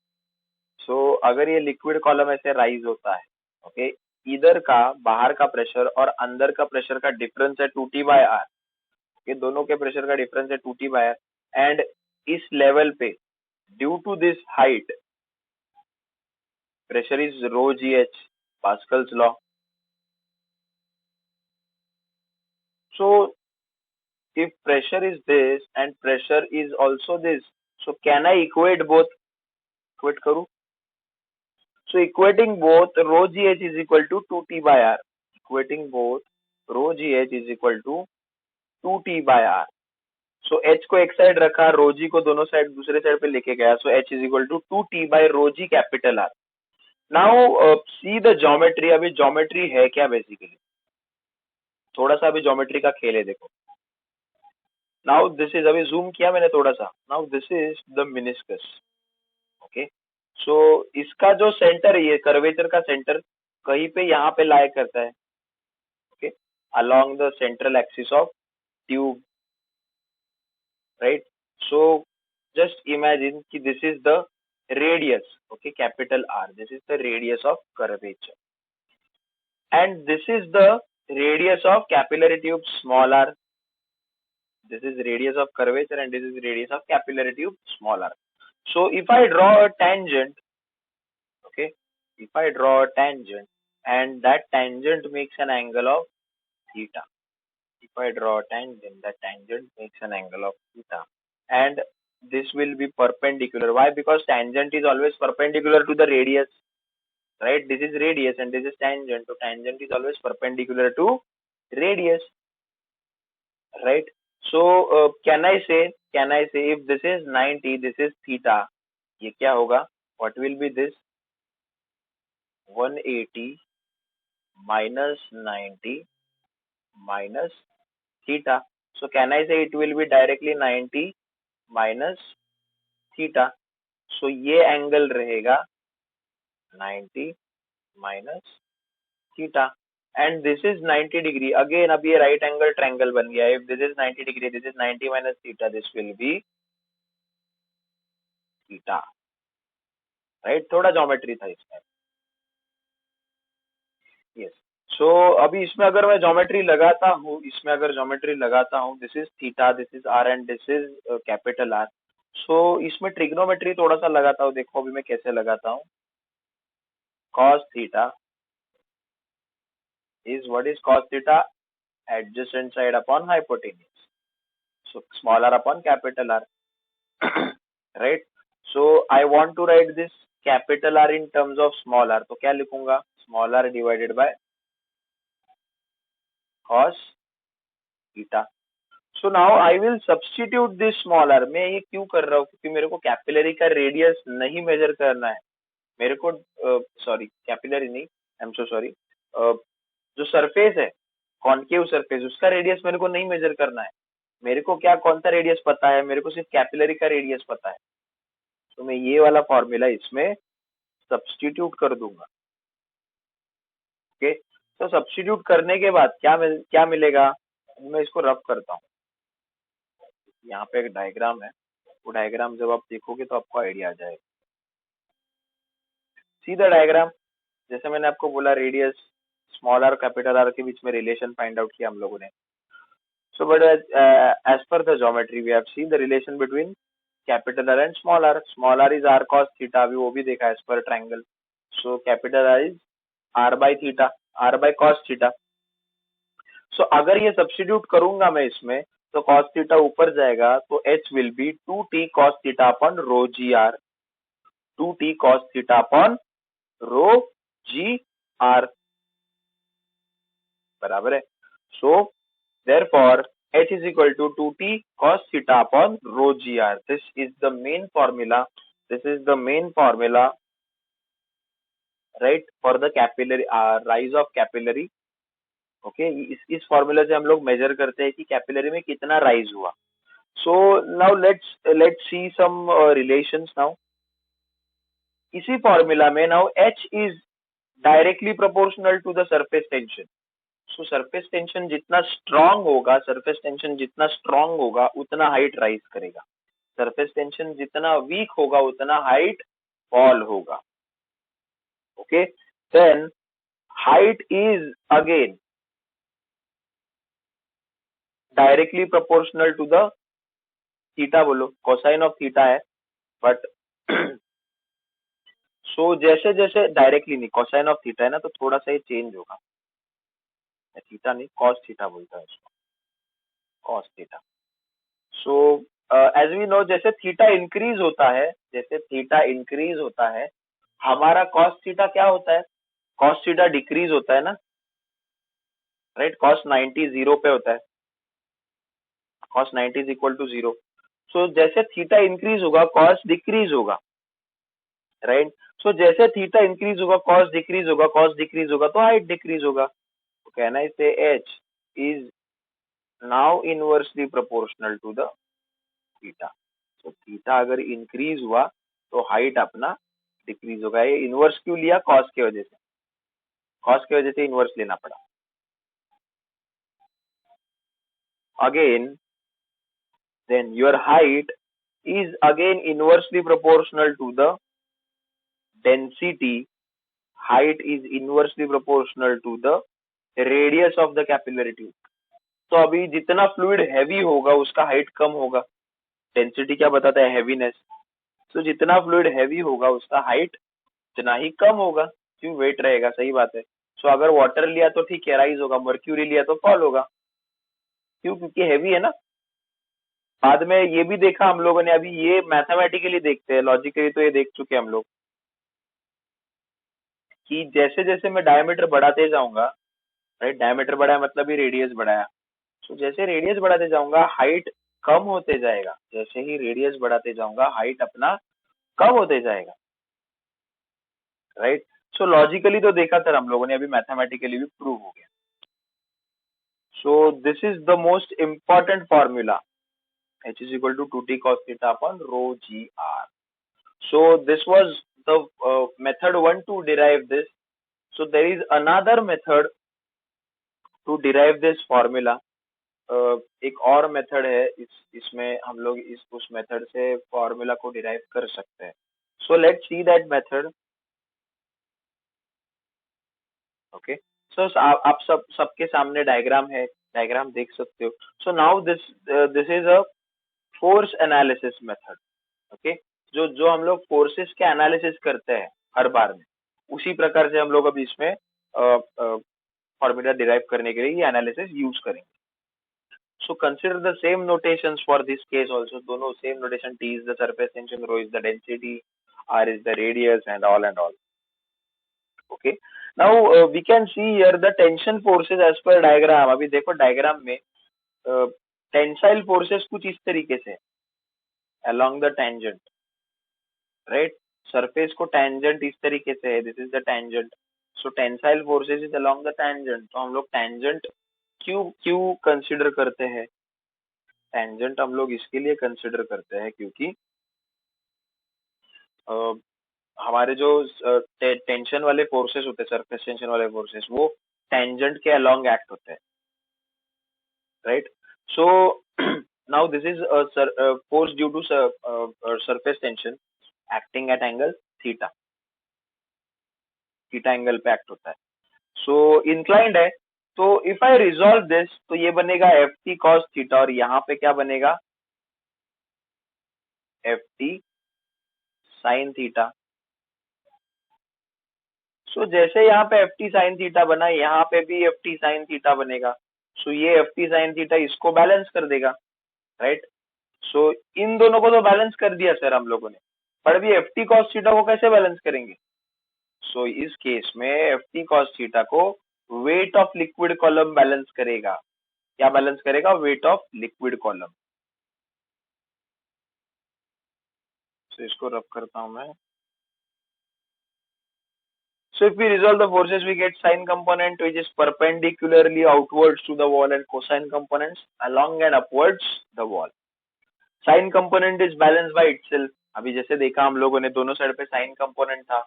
सो अगर ये लिक्विड कॉलम ऐसे राइज होता है, ओके, इधर का बाहर का प्रेशर और अंदर का प्रेशर का डिफरेंस है 2T by R, ये दोनों के प्रेशर का डिफरेंस है 2T by R, एंड इस लेवल पे due to this height pressure is rho GH, Pascal's law. So if pressure is this and pressure is also this, so can I equate both? Equate करूँ? So equating both, rho GH is equal to 2T by R. Equating both, rho GH is equal to 2T by R. So H को एक साइड रखा, rho G को दोनों साइड दूसरे साइड पे लेके गया. So H is equal to 2T by rho G capital R. Now see the geometry. अभी geometry है क्या बेसिकली? थोड़ा सा अभी geometry का खेल है, देखो. Now this is, अभी zoom किया मैंने थोड़ा सा. Now this is the meniscus, okay. So इसका जो सेंटर है, ये कर्वेचर का सेंटर कहीं पे यहाँ पे लाई करता है, okay, along the central axis of tube, right. So just imagine कि this is the radius, okay, capital R. This is the radius of curvature, and this is the radius of capillary tube, small r. This is radius of curvature and this is radius of capillary tube, small r. So if I draw a tangent, okay, if I draw a tangent and that tangent makes an angle of theta. If I draw a tangent, that tangent makes an angle of theta, and this will be perpendicular. Why? Because tangent is always perpendicular to the radius, right? This is radius and this is tangent, so tangent is always perpendicular to radius, right? So can I say if this is 90, this is theta, ये क्या होगा? What will be this? 180 minus 90 minus theta. So can I say it will be directly 90 minus theta? So ये एंगल रहेगा 90 minus theta, and this is 90 degree. Again अब ये right angle triangle बन गया. If this is 90 degree, this is 90 minus theta, this will be theta, right. थोड़ा ज्योमेट्री था इसमें. Yes. So अभी इसमें अगर मैं ज्योमेट्री लगाता हूँ, this is theta, this is r and this is capital R. So इसमें ट्रिग्नोमेट्री थोड़ा सा लगाता हूँ. देखो अभी मैं कैसे लगाता हूँ. Cos theta is, what is cos theta? Adjacent side upon hypotenuse. So small r upon capital R, right. So I want to write this capital R in terms of small R, तो क्या लिखूंगा, small R divided by cos theta. So now I will substitute this small R. मैं ये क्यों कर रहा हूँ, क्योंकि मेरे को कैपिलरी का रेडियस नहीं मेजर करना है. मेरे को सॉरी कैपिलरी नहीं, आई एम सो सॉरी, जो सरफेस है कॉन्केव सरफेस, उसका रेडियस मेरे को नहीं मेजर करना है. मेरे को क्या कौन सा रेडियस पता है, मेरे को सिर्फ कैपिलरी का रेडियस पता है. तो मैं ये वाला फॉर्मूला इसमें सब्स्टिट्यूट कर दूंगा. ओके, तो सब्स्टिट्यूट करने के बाद क्या मिलेगा, मैं इसको रफ करता हूँ. यहाँ पे एक डायग्राम है, वो डायग्राम जब आप देखोगे तो आपको आइडिया आ जाएगा. See the diagram. जैसे मैंने आपको बोला radius small are capital R के बीच में रिलेशन फाइंड आउट किया हम लोगों ने. So, but as per the geometry, we have seen the relation between capital R and small r. Small r is r cos theta. अभी वो भी देखा as per triangle. So, capital R is r by theta, r by cos theta. So, अगर ये substitute करूंगा मैं इसमें, तो cos theta ऊपर जाएगा, तो h will be 2t cos theta upon rho g r. 2t cos theta upon rho g r बराबर है. So, therefore, h is equal to 2t cos theta upon rho gr. This is the main formula. This is the main formula, right, for the capillary rise of capillary. Okay, इस फॉर्मूला से हम लोग मेजर करते हैं कि कैपिलरी में कितना राइज हुआ. So now let's see some relations now. इसी फॉर्मूला में now h is directly proportional to the surface tension. So surface tension जितना स्ट्रांग होगा, सरफेस टेंशन जितना स्ट्रांग होगा उतना हाइट राइज करेगा. सरफेस टेंशन जितना वीक होगा उतना हाइट फॉल होगा. Okay, then height is again directly proportional to the theta. बोलो कोसाइन ऑफ थीटा है, बट सो जैसे जैसे डायरेक्टली नहीं, कोसाइन ऑफ थीटा है ना, तो थोड़ा सा ये चेंज होगा. थीटा नहीं, कॉस थीटा बोलता है उसको, cos theta. So as we know, जैसे थीटा इंक्रीज होता है, जैसे थीटा इंक्रीज होता है, हमारा कॉस थीटा क्या होता है, कॉस थीटा डिक्रीज होता है ना, राइट. कॉस 90 जीरो पे होता है, cos 90 is equal to zero. So जैसे थीटा इंक्रीज होगा कॉस डिक्रीज होगा, राइट. सो जैसे थीटा इंक्रीज होगा कॉस डिक्रीज होगा, कॉस डिक्रीज होगा तो हाइट डिक्रीज होगा. तो कहना है say H is now inversely proportional to the theta. तो थीटा अगर इंक्रीज हुआ तो हाइट अपना डिक्रीज होगा. ये इनवर्स क्यों लिया, कॉस की वजह से, कॉस की वजह से इनवर्स लेना पड़ा. Again then your height is again inversely proportional to the density. Height is inversely proportional to the radius of the capillary tube. तो अभी जितना फ्लूइड हैवी होगा उसका हाइट कम होगा. डेंसिटी क्या बताता है, हैवीनेस. तो जितना फ्लूइड हैवी होगा उसका हाइट उतना ही कम होगा, क्यों, वेट रहेगा. सही बात है. सो अगर वाटर लिया तो ठीक है, राइज होगा. मर्क्यूरी लिया तो फॉल होगा. क्यों, क्योंकि हैवी है ना. बाद में ये भी देखा हम लोगों ने, अभी ये मैथमेटिकली देखते हैं, लॉजिकली तो ये देख चुके हम लोग कि जैसे जैसे मैं डायमीटर बढ़ाते जाऊंगा, राइट, डायमीटर बढ़ाया मतलब ही रेडियस बढ़ाया. तो जैसे रेडियस बढ़ाते जाऊंगा हाइट कम होते जाएगा, जैसे ही रेडियस बढ़ाते जाऊंगा हाइट अपना कम होते जाएगा, राइट. सो लॉजिकली तो देखा सर हम लोगों ने, अभी मैथमेटिकली भी प्रूव हो गया. सो this is the most important formula, h is equal to 2t cos theta upon rho g r. So this was the method 1 to derive this. So there is another method to derive this formula. एक और मेथड है, इसमें हम लोग उस मेथड से फॉर्मूला को डिराइव कर सकते हैं. So let's see that method. Okay, so आप सबके सामने डायग्राम है, डायग्राम देख सकते हो. So now this is a force analysis method. Okay, जो जो हम लोग फोर्सेस के एनालिसिस करते हैं हर बार में, उसी प्रकार से हम लोग अभी इसमें फॉर्मूला डिराइव करने के लिए ये एनालिसिस यूज करेंगे. So consider the same notations for this case also. दोनों same notation. T is the surface tension, rho is the density, R is the radius and all and all. Okay. Now we can see here the tension forces as per diagram. अभी देखो diagram में टेंसाइल फोर्सेस कुछ इस तरीके से along the tangent, right? Surface को tangent इस तरीके से है, this is the tangent. So tensile forces is along the tangent. तो हम लोग tangent क्यों क्यों कंसिडर करते हैं? टेंजेंट हम लोग इसके लिए कंसिडर करते हैं क्योंकि हमारे जो टेंशन वाले फोर्सेस होते हैं, सरफेस टेंशन वाले फोर्सेस, वो टेंजेंट के अलोंग एक्ट होते हैं, right? So now this is force due to surface tension acting at angle theta, theta angle पे एक्ट होता है. सो इंक्लाइंड है, तो इफ आई रिजॉल्व दिस तो ये बनेगा एफ टी कॉस थीटा, और यहाँ पे क्या बनेगा? F T sine theta. So जैसे यहाँ पे एफ टी साइन थीटा बना, यहाँ पे भी एफ टी साइन थीटा बनेगा. सो ये एफ टी साइन थीटा इसको बैलेंस कर देगा, राइट? सो इन दोनों को तो बैलेंस कर दिया सर हम लोगों ने, पर अभी एफ टी कॉस थीटा को कैसे बैलेंस करेंगे? सो इस केस में एफ टी कॉस थीटा को weight of liquid column balance करेगा. क्या बैलेंस करेगा? Weight of liquid column. So इसको रब करता हूं मैं. So if we resolve the forces, we get sine component which is perpendicularly outwards to the wall and cosine components along and upwards the wall. Sine component is balanced by itself. अभी जैसे देखा हम लोगों ने, दोनों साइड पे साइन कंपोनेंट था,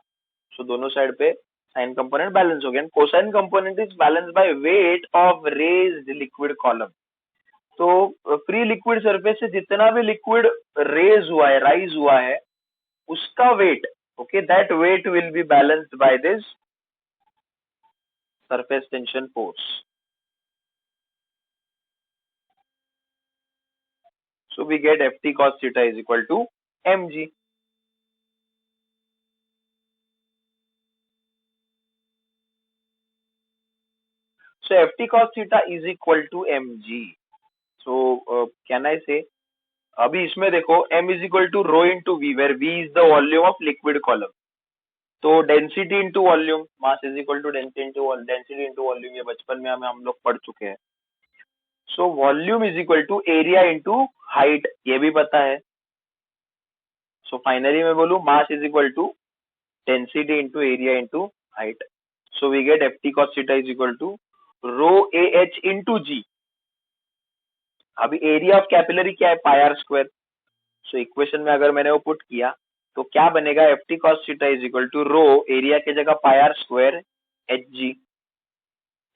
सो दोनों साइड पे साइन कंपोनेंट बैलेंस हो गया. Cosine component is balance by weight of raised liquid column. तो फ्री लिक्विड सरफेस से जितना भी लिक्विड रेज हुआ है, राइज हुआ है, उसका wait, okay, that weight will be balanced by this surface tension force. So we get Ft cos theta is equal to mg. So Ft cos theta is equal to mg. So can I say, अभी इसमें देखो m is equal to rho into v, where v is the volume of liquid column. तो density into volume, mass is equal to density into volume, ये बचपन में हम लोग पढ़ चुके हैं. So volume is equal to area into height, ये भी पता है. सो फाइनली मैं बोलूं mass is equal to density into area into height. So we get F T cos theta is equal to rho A H into G. अभी एरिया ऑफ कैपिलरी क्या है? Pi R square. So equation में अगर मैंने वो पुट किया तो क्या बनेगा? F T cos theta is equal to rho area के जगह pi R square H g,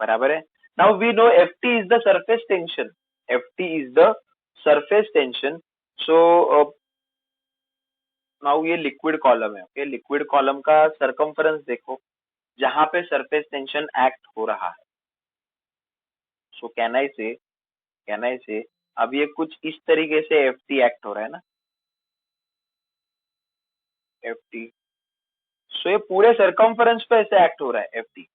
बराबर है. Now we know F T is the surface tension. F T is the surface tension. So now ये लिक्विड कॉलम है. ओके, लिक्विड कॉलम का सरकमफरेंस देखो जहां पे सरफेस टेंशन एक्ट हो रहा है. सो कैन आई से अब ये कुछ इस तरीके से एफ टी एक्ट हो रहा है ना, एफ टी. सो ये पूरे सरकमफरेंस पे ऐसे एक्ट हो रहा है एफ टी,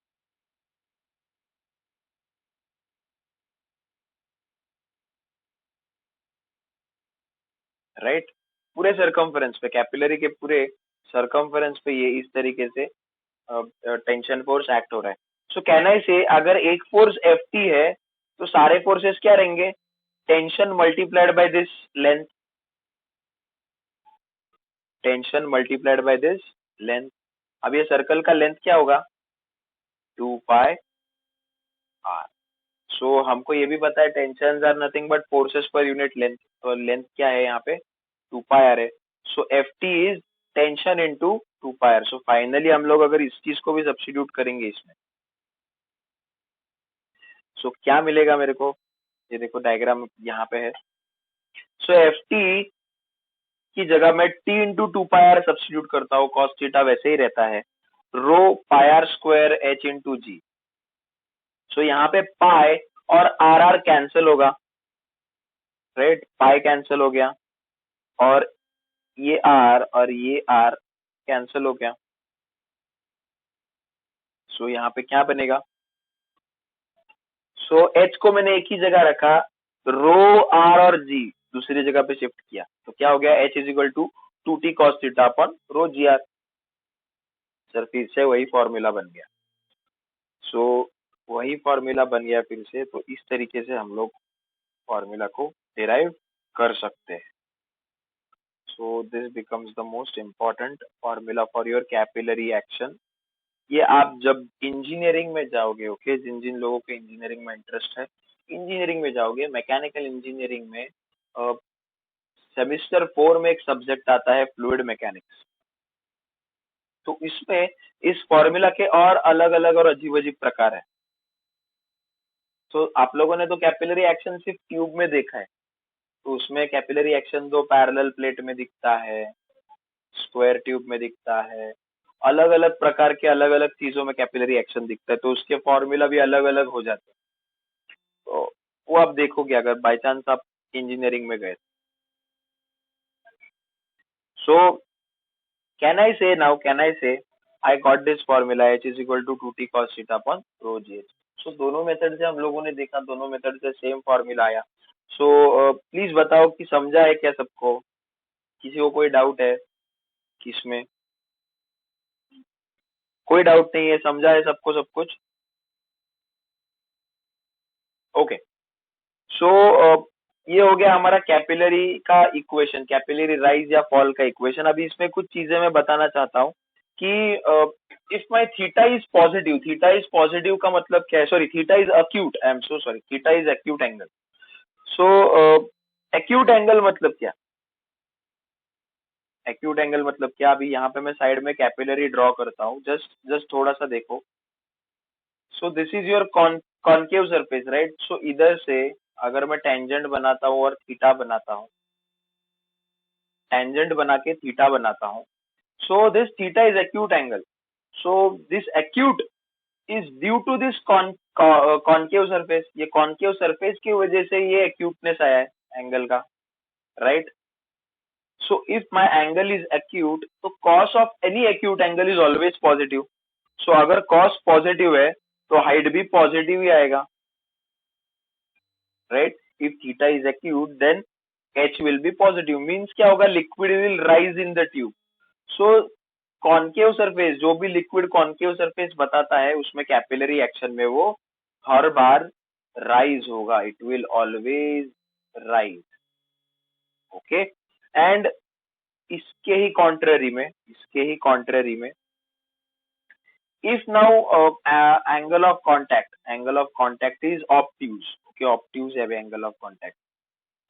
राइट? पूरे सरकमफरेंस पे, कैपिलरी के पूरे सरकमफरेंस पे ये इस तरीके से टेंशन फोर्स एक्ट हो रहा है. सो कैन आई से अगर एक फोर्स एफ टी है तो सारे फोर्सेस क्या रहेंगे? Tension multiplied by this length, tension multiplied by this length. अब ये सर्कल का लेंथ क्या होगा? 2 पाई आर. सो हमको ये भी पता है tension are nothing but forces per unit length. तो लेंथ क्या है यहाँ पे? 2 पाई आर है. So F T is tension into 2 pi R. So finally हम लोग अगर इस चीज को भी सब्स्टिट्यूट करेंगे इसमें, सो क्या मिलेगा मेरे को? ये देखो डायग्राम यहाँ पे है. सो एफ टी की जगह मैं T into 2 pi R substitute करता हूँ, कॉस थीटा वैसे ही रहता है, rho pi R square H into g. So यहाँ पे पाई और आर कैंसिल होगा, राइट? पाई कैंसिल हो गया और ये आर और ये आर कैंसिल हो गया. सो यहाँ पे क्या बनेगा? सो एच को मैंने एक ही जगह रखा, रो आर और जी दूसरी जगह पे शिफ्ट किया, तो क्या हो गया? H is equal to 2t cos theta अपन रो जी आर। सर फिर से वही फॉर्मूला बन गया। सो वही फॉर्मूला बन गया फिर से, तो इस तरीके से हम लोग फॉर्मूला को डिराइव कर सकते हैं। So this becomes the most important formula for your capillary action. ये आप जब इंजीनियरिंग में जाओगे, ओके, जिन जिन लोगों को इंजीनियरिंग में इंटरेस्ट है, इंजीनियरिंग में जाओगे, मैकेनिकल इंजीनियरिंग में सेमिस्टर 4 में एक सब्जेक्ट आता है फ्लूइड मैकेनिक्स। तो इसमें इस फॉर्मूला के और अलग अलग और अजीब अजीब प्रकार है। तो आप लोगों ने तो कैपिलरी एक्शन सिर्फ ट्यूब में देखा है, तो उसमें कैपिलरी एक्शन दो पैरेलल प्लेट में दिखता है, स्क्वायर ट्यूब में दिखता है, अलग अलग प्रकार के अलग अलग चीजों में कैपिलरी एक्शन दिखता है, तो उसके फॉर्मूला भी अलग अलग हो जाते हैं। तो वो आप देखोगे अगर बाई चांस आप इंजीनियरिंग में गए। सो can I say I got this formula h is equal to 2t cos theta upon rho G H. So दोनों मेथड से हम लोगों ने देखा, दोनों मेथड से सेम फॉर्मूला आया। सो प्लीज बताओ कि समझा है क्या सबको? किसी को कोई डाउट है किसमें? कोई डाउट नहीं है, समझा है सबको सब कुछ? ओके। सो ये हो गया हमारा कैपिलरी का इक्वेशन, कैपिलरी राइज या फॉल का इक्वेशन। अभी इसमें कुछ चीजें मैं बताना चाहता हूँ कि if my theta is positive, theta is positive का मतलब क्या है? Sorry, theta is acute, I am so sorry, theta is acute angle. So acute angle मतलब क्या? एक्यूट एंगल मतलब क्या? अभी यहाँ पे मैं साइड में कैपिलरी ड्रॉ करता हूँ, जस्ट जस्ट थोड़ा सा देखो। So this is your concave surface, right? सो इधर से अगर मैं टेंजेंट बनाता हूँ और थीटा बनाता हूँ, टेंजेंट बना के थीटा बनाता हूँ, so this theta is acute angle. So this acute is due to this concave surface. ये कॉनकेव सरफेस की वजह से ये एक्यूटनेस आया है एंगल का, right? So if my angle is acute, तो cos of any acute angle is always positive. So अगर कॉस पॉजिटिव है तो हाइट भी पॉजिटिव ही आएगा, right? If theta is acute then h will be positive, means क्या होगा? Liquid will rise in the tube. So concave surface, जो भी लिक्विड कॉनकेव सरफेस बताता है, उसमें कैपिलरी एक्शन में वो हर बार राइज होगा, it will always rise, okay. And इसके ही कॉन्ट्ररी में if now angle of contact is obtuse, okay, obtuse है एंगल ऑफ कॉन्टैक्ट।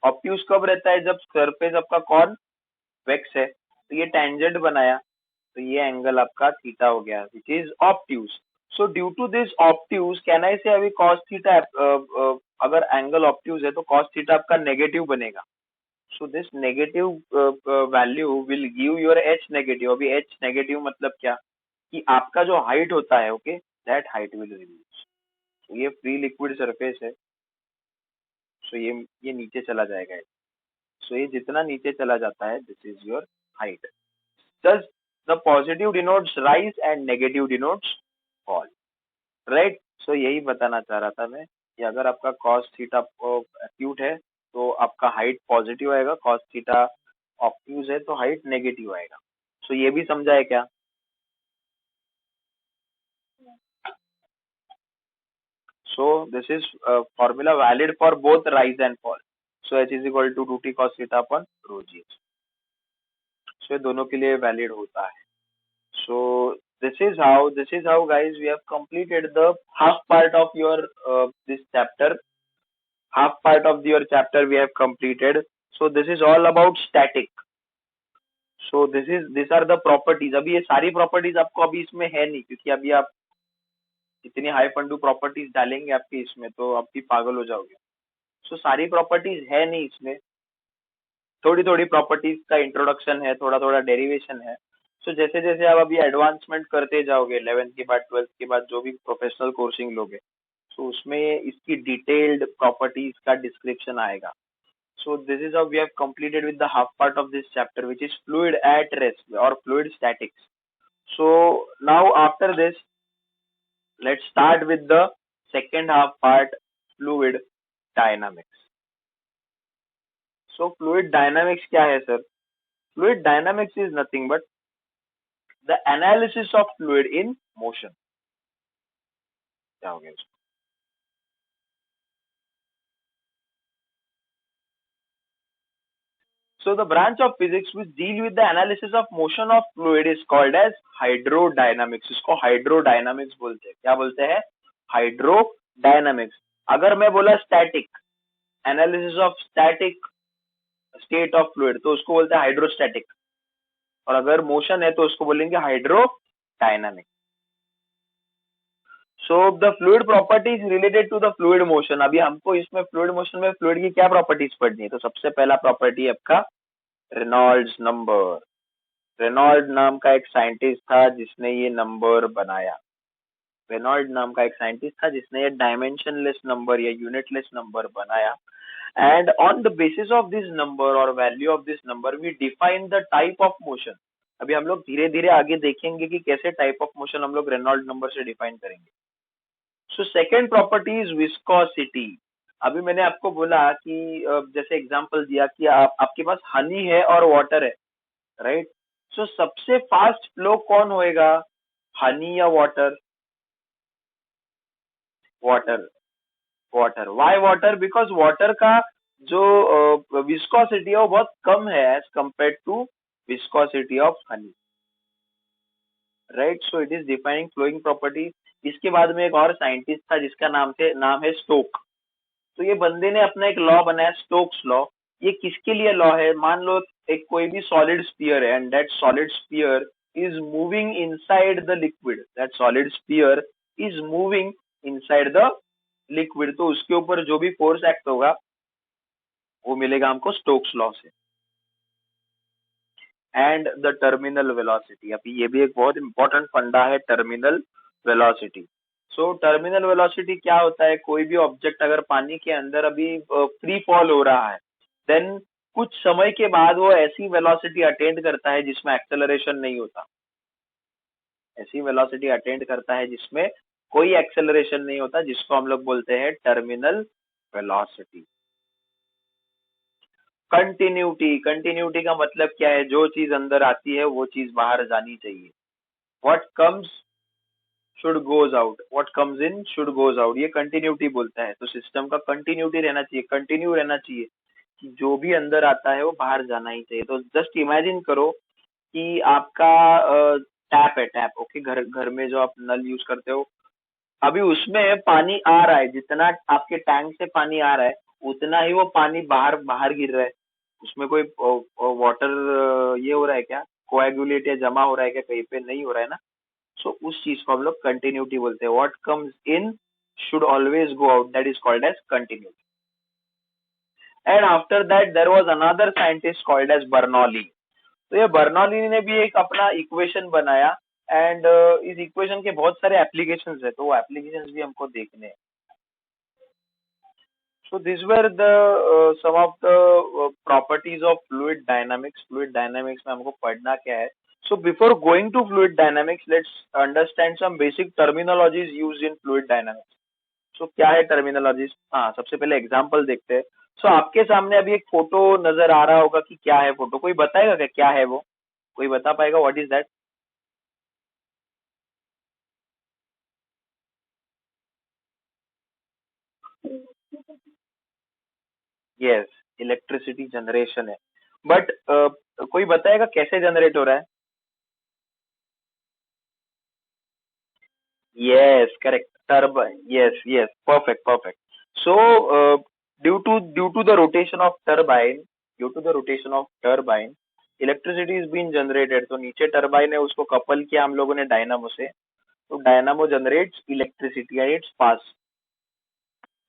ऑब्ट्यूज कब रहता है? जब सरफेस आपका कॉन्वेक्स है, तो ये टेंजेंट बनाया, तो ये एंगल आपका थीटा हो गया, which is obtuse. So due to this obtuse can I say अभी कॉस थीटा, अगर एंगल ऑब्ट्यूज है तो कॉस थीटा आपका नेगेटिव बनेगा। So this negative value will give your H negative. अभी एच नेगेटिव मतलब क्या? कि आपका जो हाइट होता है, okay, that height will reduce. तो ये फ्री लिक्विड सरफेस है, सो ये नीचे चला जाएगा। सो ये जितना नीचे चला जाता है, this is your height. Thus the positive denotes rise and negative denotes fall, right? So यही बताना चाह रहा था मैं कि अगर आपका cos थीटा acute है तो आपका हाइट पॉजिटिव आएगा, cos थीटा ऑब्ट्यूज है तो हाइट नेगेटिव आएगा। सो ये भी समझा है क्या? So this is formula valid for both rise and fall. So h is equal to 2t cos theta upon rho g h. So ये दोनों के लिए वैलिड होता है। So this is how guys we have completed the half part of your this chapter. Half part of your chapter we have completed. So this is all about static. So these are the properties. अभी ये सारी properties आपको अभी इसमें है नहीं, क्योंकि अभी आप इतनी हाई फंडू प्रॉपर्टीज डालेंगे आपके इसमें तो आप भी पागल हो जाओगे। सो सारी प्रॉपर्टीज है नहीं इसमें, थोड़ी थोड़ी प्रॉपर्टीज का इंट्रोडक्शन है, थोड़ा थोड़ा डेरिवेशन है। सो जैसे जैसे आप अभी एडवांसमेंट करते जाओगे 11th के बाद 12th के बाद जो भी प्रोफेशनल कोर्सिंग लोगे, सो उसमें इसकी डिटेल्ड प्रॉपर्टीज का डिस्क्रिप्शन आएगा। So this is how we have completed with the half part of this chapter which is fluid at rest और fluid statics. So now after this let's start with the second half part, fluid dynamics. So fluid dynamics क्या है sir? Fluid dynamics is nothing but the analysis of fluid in motion. क्या हो गया इसको? So the branch of physics which deal with the analysis of motion of fluid is called as hydrodynamics. इसको hydrodynamics बोलते हैं. क्या बोलते हैं? Hydrodynamics. अगर मैं बोला static, analysis of static state of fluid, तो उसको बोलते हैं hydrostatic. और अगर मोशन है तो उसको बोलेंगे hydrodynamic. So the fluid properties related to the fluid motion. अभी हमको इसमें फ्लूइड मोशन में फ्लूइड की क्या प्रॉपर्टीज पढ़नी है? तो सबसे पहला प्रॉपर्टी आपका रेनॉल्ड्स नंबर. रेनॉल्ड नाम का एक साइंटिस्ट था जिसने ये नंबर बनाया. रेनॉल्ड नाम का एक साइंटिस्ट था जिसने ये डायमेंशनलेस नंबर या यूनिटलेस नंबर बनाया. And on the basis of this number or value of this number, we define the type of motion. अभी हम लोग धीरे धीरे आगे देखेंगे कि कैसे टाइप ऑफ मोशन हम लोग रेनॉल्ड नंबर से डिफाइन करेंगे. So second property is viscosity. अभी मैंने आपको बोला कि जैसे एग्जांपल दिया कि आपके पास हनी है और वाटर है, राइट? सो सबसे फास्ट फ्लो कौन होएगा, हनी या water? Water. Water. Why water? Because water का जो विस्कोसिटी है वो बहुत कम है as compare to viscosity of honey, right? So it is defining flowing property. इसके बाद में एक और साइंटिस्ट था जिसका नाम है स्टोक. तो ये बंदे ने अपना एक लॉ बनाया, स्टोक्स लॉ. ये किसके लिए लॉ है? मान लो एक कोई भी सॉलिड स्फीयर है and that solid sphere is moving inside the liquid. That solid sphere is moving inside the liquid. तो उसके ऊपर जो भी फोर्स एक्ट होगा वो मिलेगा हमको स्टोक्स लॉ से. And the terminal velocity. अभी ये भी एक बहुत इंपॉर्टेंट फंडा है, terminal velocity. So terminal velocity क्या होता है? कोई भी ऑब्जेक्ट अगर पानी के अंदर अभी फ्री फॉल हो रहा है, देन कुछ समय के बाद वो ऐसी वेलोसिटी अटेंड करता है जिसमें एक्सेलरेशन नहीं होता. ऐसी वेलोसिटी अटेंड करता है जिसमें कोई एक्सेलरेशन नहीं होता, जिसको हम लोग बोलते हैं टर्मिनल वेलोसिटी. कंटिन्यूटी. कंटिन्यूटी का मतलब क्या है? जो चीज अंदर आती है वो चीज बाहर जानी चाहिए. What comes should goes out, what comes in should goes out, ये कंटिन्यूटी बोलता है. तो सिस्टम का कंटिन्यूटी रहना चाहिए, कंटिन्यू रहना चाहिए कि जो भी अंदर आता है वो बाहर जाना ही चाहिए. तो जस्ट इमेजिन करो कि आपका टैप है, टैप, ओके, घर घर में जो आप नल यूज करते हो, अभी उसमें पानी आ रहा है, जितना आपके टैंक से पानी आ रहा है उतना ही वो पानी बाहर बाहर गिर रहा है. उसमें कोई वाटर ये हो रहा है क्या, कोएगुलेट या जमा हो रहा है क्या कहीं पे? नहीं हो रहा है ना. सो उस चीज को हम लोग कंटिन्यूटी बोलते हैं. What comes in should always go out, that is called as continuity. And after that there was another scientist called as Bernoulli. तो ये बर्नौली ने भी एक अपना इक्वेशन बनाया एंड इस इक्वेशन के बहुत सारे एप्लीकेशंस है, तो वो एप्लीकेशंस भी हमको देखने हैं. So these were the some of the properties of fluid dynamics. Fluid dynamics में हमको पढ़ना क्या है? So before going to fluid dynamics, let's understand some basic terminologies used in fluid dynamics. So क्या है terminologies? हाँ, सबसे पहले एग्जाम्पल देखते हैं. So आपके सामने अभी एक फोटो नजर आ रहा होगा कि क्या है फोटो. कोई बताएगा क्या क्या है वो? कोई बता पाएगा? What is that? Yes, electricity generation है. बट कोई बताएगा कैसे जनरेट हो रहा है? Yes, correct. Turbine. Yes, yes. Perfect, perfect. So, due to the rotation of turbine, due to the rotation of turbine, electricity is being generated. तो नीचे टर्बाइन है, उसको कपल किया हम लोगों ने डायनामो से. तो dynamo generates electricity and it's pass,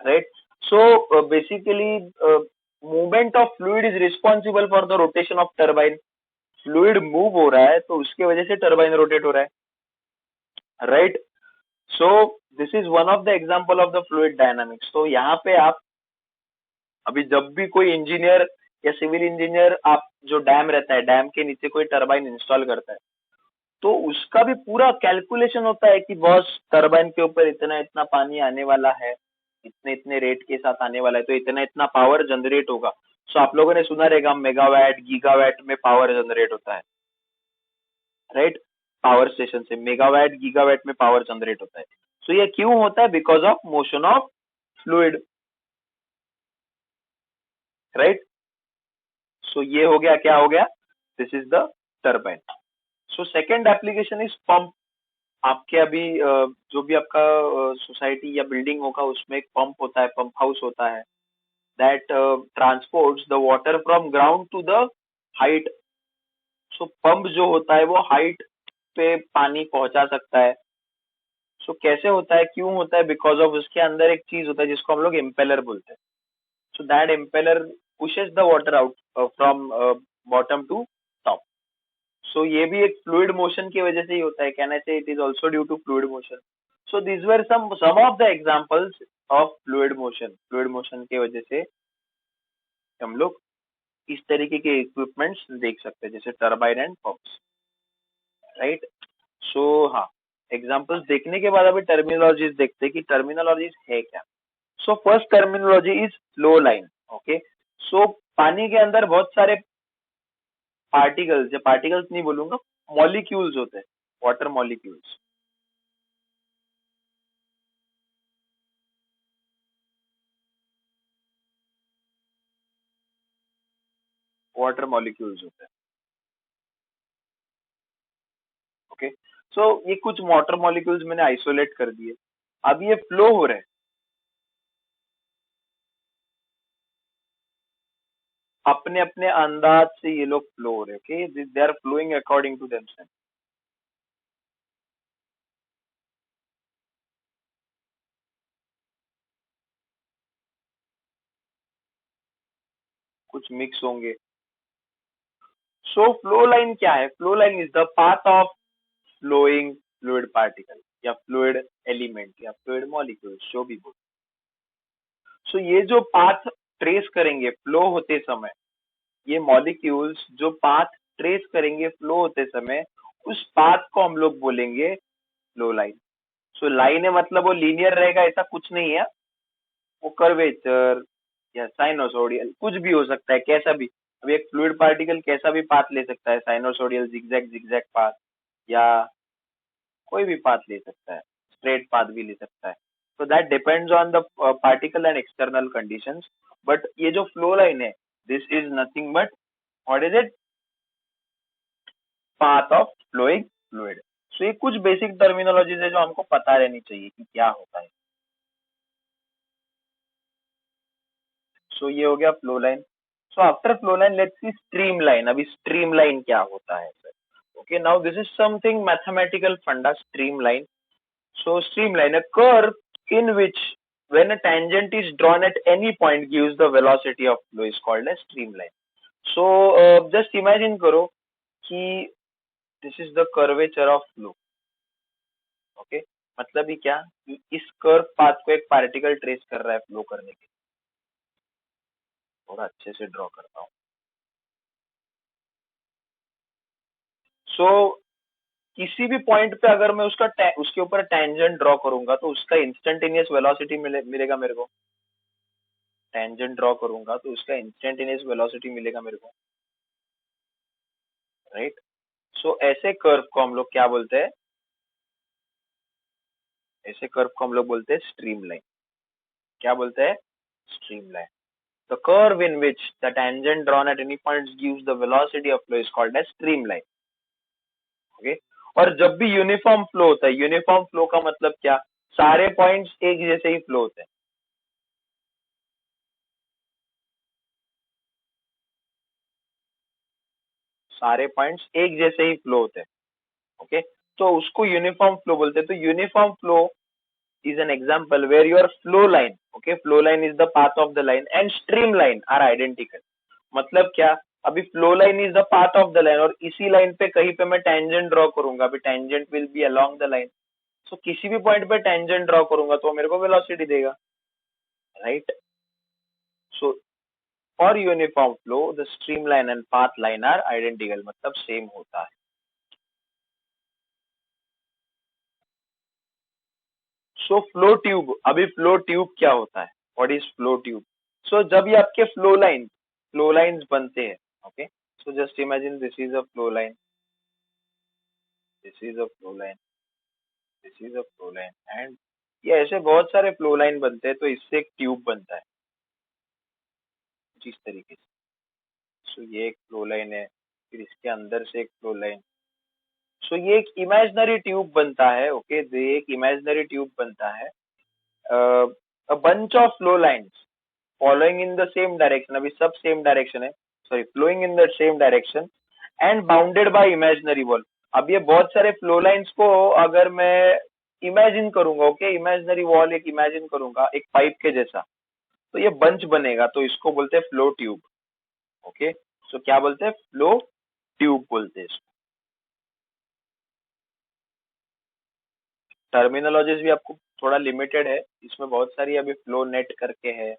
right? So basically, movement of fluid is responsible for the rotation of turbine. Fluid move हो रहा है तो उसके वजह से टर्बाइन रोटेट हो रहा है, right? So this is one of the example of the fluid dynamics. तो यहाँ पे आप अभी जब भी कोई इंजीनियर या सिविल इंजीनियर, आप जो डैम रहता है, डैम के नीचे कोई टर्बाइन इंस्टॉल करता है, तो उसका भी पूरा कैलकुलेशन होता है कि बॉस टर्बाइन के ऊपर इतना इतना पानी आने वाला है, इतने इतने रेट के साथ आने वाला है, तो इतना इतना पावर जनरेट होगा. सो आप लोगों ने सुना रहेगा मेगावाट गीगावाट में पावर जनरेट होता है, राइट? पावर स्टेशन से मेगावाट गीगावाट में पावर जनरेट होता है। सो ये क्यों होता है? Because of motion of fluid, right? So ये हो गया, क्या हो गया? This is the turbine. So second application is pump. आपके अभी जो भी आपका सोसाइटी या बिल्डिंग होगा उसमें एक पंप होता है, पंप हाउस होता है, that transports the water from ground to the height. So pump जो होता है वो हाइट पे पानी पहुंचा सकता है। सो कैसे होता है, क्यों होता है? बिकॉज ऑफ उसके अंदर एक चीज होता है जिसको हम लोग इम्पेलर बोलते हैं। So that impeller pushes the water out from bottom to top. So ये भी एक फ्लूइड मोशन की वजह से ही होता है। Can I say it is also due to fluid motion. So this were some of the examples of fluid motion. Fluid motion की वजह से हम लोग इस तरीके के इक्विपमेंट्स देख सकते हैं, जैसे टर्बाइन एंड पंप्स, राइट? सो हाँ, एग्जांपल्स देखने के बाद अभी टर्मिनोलॉजीज देखते हैं कि टर्मिनोलॉजीज है क्या। So first terminology is flow line. Okay, so पानी के अंदर बहुत सारे पार्टिकल्स, या पार्टिकल्स नहीं बोलूंगा, मॉलिक्यूल्स होते हैं, वाटर मॉलिक्यूल्स। वाटर मॉलिक्यूल्स होते हैं। ओके, सो ये कुछ वाटर मॉलिक्यूल्स मैंने आइसोलेट कर दिए। अब ये फ्लो हो रहे हैं, अपने अपने अंदाज से ये लोग फ्लो हो रहे हैं। Okay, they are flowing according to themself. कुछ मिक्स होंगे। सो फ्लो लाइन क्या है? Flow line is the path of flowing fluid particle या फ्लूइड एलिमेंट या फ्लूइड मॉलिक्यूल्स, जो भी बोल। सो ये जो पाथ ट्रेस करेंगे फ्लो होते समय, ये मॉलिक्यूल्स जो पाथ ट्रेस करेंगे फ्लो होते समय, उस पाथ को हम लोग बोलेंगे फ्लो लाइन। सो लाइन है मतलब वो लीनियर रहेगा ऐसा कुछ नहीं है, वो कर्वेचर या साइनोसोडियल कुछ भी हो सकता है, कैसा भी। अब एक फ्लूइड पार्टिकल कैसा भी पाथ ले सकता है, साइनोसोडियल जिगजैग जिगजैग पाथ, या कोई भी पाथ ले सकता है, स्ट्रेट पाथ भी ले सकता है। तो that depends on the particle and external conditions. But ये जो फ्लो लाइन है, this is nothing but what is it? Path of flowing fluid. So ये कुछ बेसिक टर्मिनोलॉजीज है जो हमको पता रहनी चाहिए कि क्या होता है। सो ये हो गया flow line. So after flow line let's see stream line. अभी स्ट्रीम लाइन क्या होता है sir? Okay, now this is something mathematical funda, stream line. So streamline, a curve in which when a tangent is drawn at any point gives the velocity of flow is called as streamline. So just imagine करो कि this is the curvature of flow. Okay, मतलब ये क्या कि इस कर्व पाथ को एक पार्टिकल ट्रेस कर रहा है फ्लो करने के लिए। थोड़ा अच्छे से ड्रॉ करता हूँ। सो किसी भी पॉइंट पे अगर मैं उसके ऊपर टेंजेंट ड्रॉ करूंगा तो उसका इंस्टेंटेनियस वेलोसिटी मिलेगा मेरे को। टेंजेंट ड्रॉ करूंगा तो उसका इंस्टेंटेनियस वेलोसिटी मिलेगा मेरे को, राइट? सो ऐसे कर्व को हम लोग क्या बोलते हैं? ऐसे कर्व को हम लोग बोलते हैं स्ट्रीम लाइन। क्या बोलते हैं? Stream line. The curve in which the tangent drawn at any point gives the velocity of flow is called as stream line. Okay, और जब भी यूनिफॉर्म फ्लो होता है, यूनिफॉर्म फ्लो का मतलब क्या? सारे पॉइंट्स एक जैसे ही फ्लो होते हैं। सारे पॉइंट्स एक जैसे ही फ्लो होते हैं। ओके, तो उसको यूनिफॉर्म फ्लो बोलते हैं। तो uniform flow is an example where your flow line, okay, flow line is the path of the line and streamline are identical. मतलब क्या? अभी flow line is the path of the line, और इसी लाइन पे कहीं पे मैं टेंजेंट ड्रॉ करूंगा, अभी tangent will be along the line. So किसी भी पॉइंट पे टेंजेंट ड्रॉ करूंगा तो मेरे को वेलोसिटी देगा, right? So for uniform flow the stream line and path line are identical, मतलब सेम होता है। सो फ्लो ट्यूब, अभी फ्लो ट्यूब क्या होता है? What is flow tube? So जब ये आपके फ्लो लाइन फ्लो लाइंस बनते हैं. Okay, so just imagine this is a flow line, this is a flow line, this is a flow line, and ये ऐसे बहुत सारे फ्लो लाइन बनते हैं. तो इससे एक ट्यूब बनता है कुछ इस तरीके से. सो ये एक फ्लो लाइन है, फिर इसके अंदर से एक फ्लो लाइन. सो ये एक इमेजिनरी ट्यूब बनता है. ओके, ये एक इमेजिनरी ट्यूब बनता है. A bunch of flow lines following in the same direction. अभी सब सेम डायरेक्शन है, sorry, flowing in the same direction and bounded by imaginary wall. अब ये बहुत सारे फ्लो लाइंस को अगर मैं इमेजिन करूंगा, ओके, इमेजिनरी वॉल एक इमेजिन करूंगा एक पाइप के जैसा, तो ये बंच बनेगा. तो इसको बोलते हैं फ्लो ट्यूब. ओके, सो क्या बोलते हैं? फ्लो ट्यूब बोलते हैं इसको. टर्मिनोलॉजीज भी आपको थोड़ा लिमिटेड है, इसमें बहुत सारी. अभी फ्लो नेट करके है,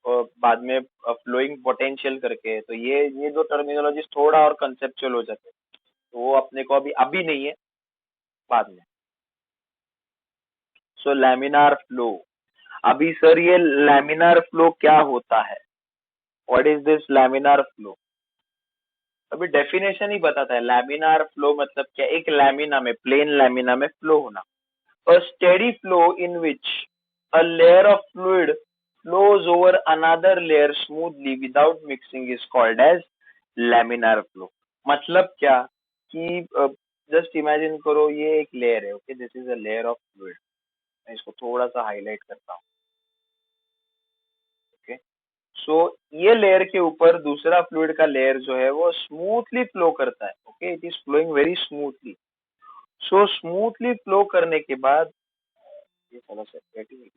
और बाद में फ्लोइंग पोटेंशियल करके है. तो ये दो टर्मिनोलॉजीज थोड़ा और कंसेप्चुअल हो जाते हैं, तो वो अपने को अभी अभी नहीं है, बाद में. सो लैमिनार फ्लो. अभी सर ये लैमिनार फ्लो क्या होता है? What is this laminar flow? अभी डेफिनेशन ही बताता है. लैमिनार फ्लो मतलब क्या? एक लैमिना में, प्लेन लैमिना में फ्लो होना. A steady flow in which a layer of fluid flows over another layer smoothly without mixing is called as laminar flow. मतलब क्या कि जस्ट इमेजिन करो ये एक लेयर है. Okay, this is a layer of fluid. मैं इसको थोड़ा सा हाईलाइट करता हूँ. ओके, सो ये लेयर के ऊपर दूसरा फ्लूइड का लेयर जो है वो स्मूथली फ्लो करता है. Okay, it is flowing very smoothly. So smoothly flow करने के बाद ये थोड़ा सेपरेटिंग.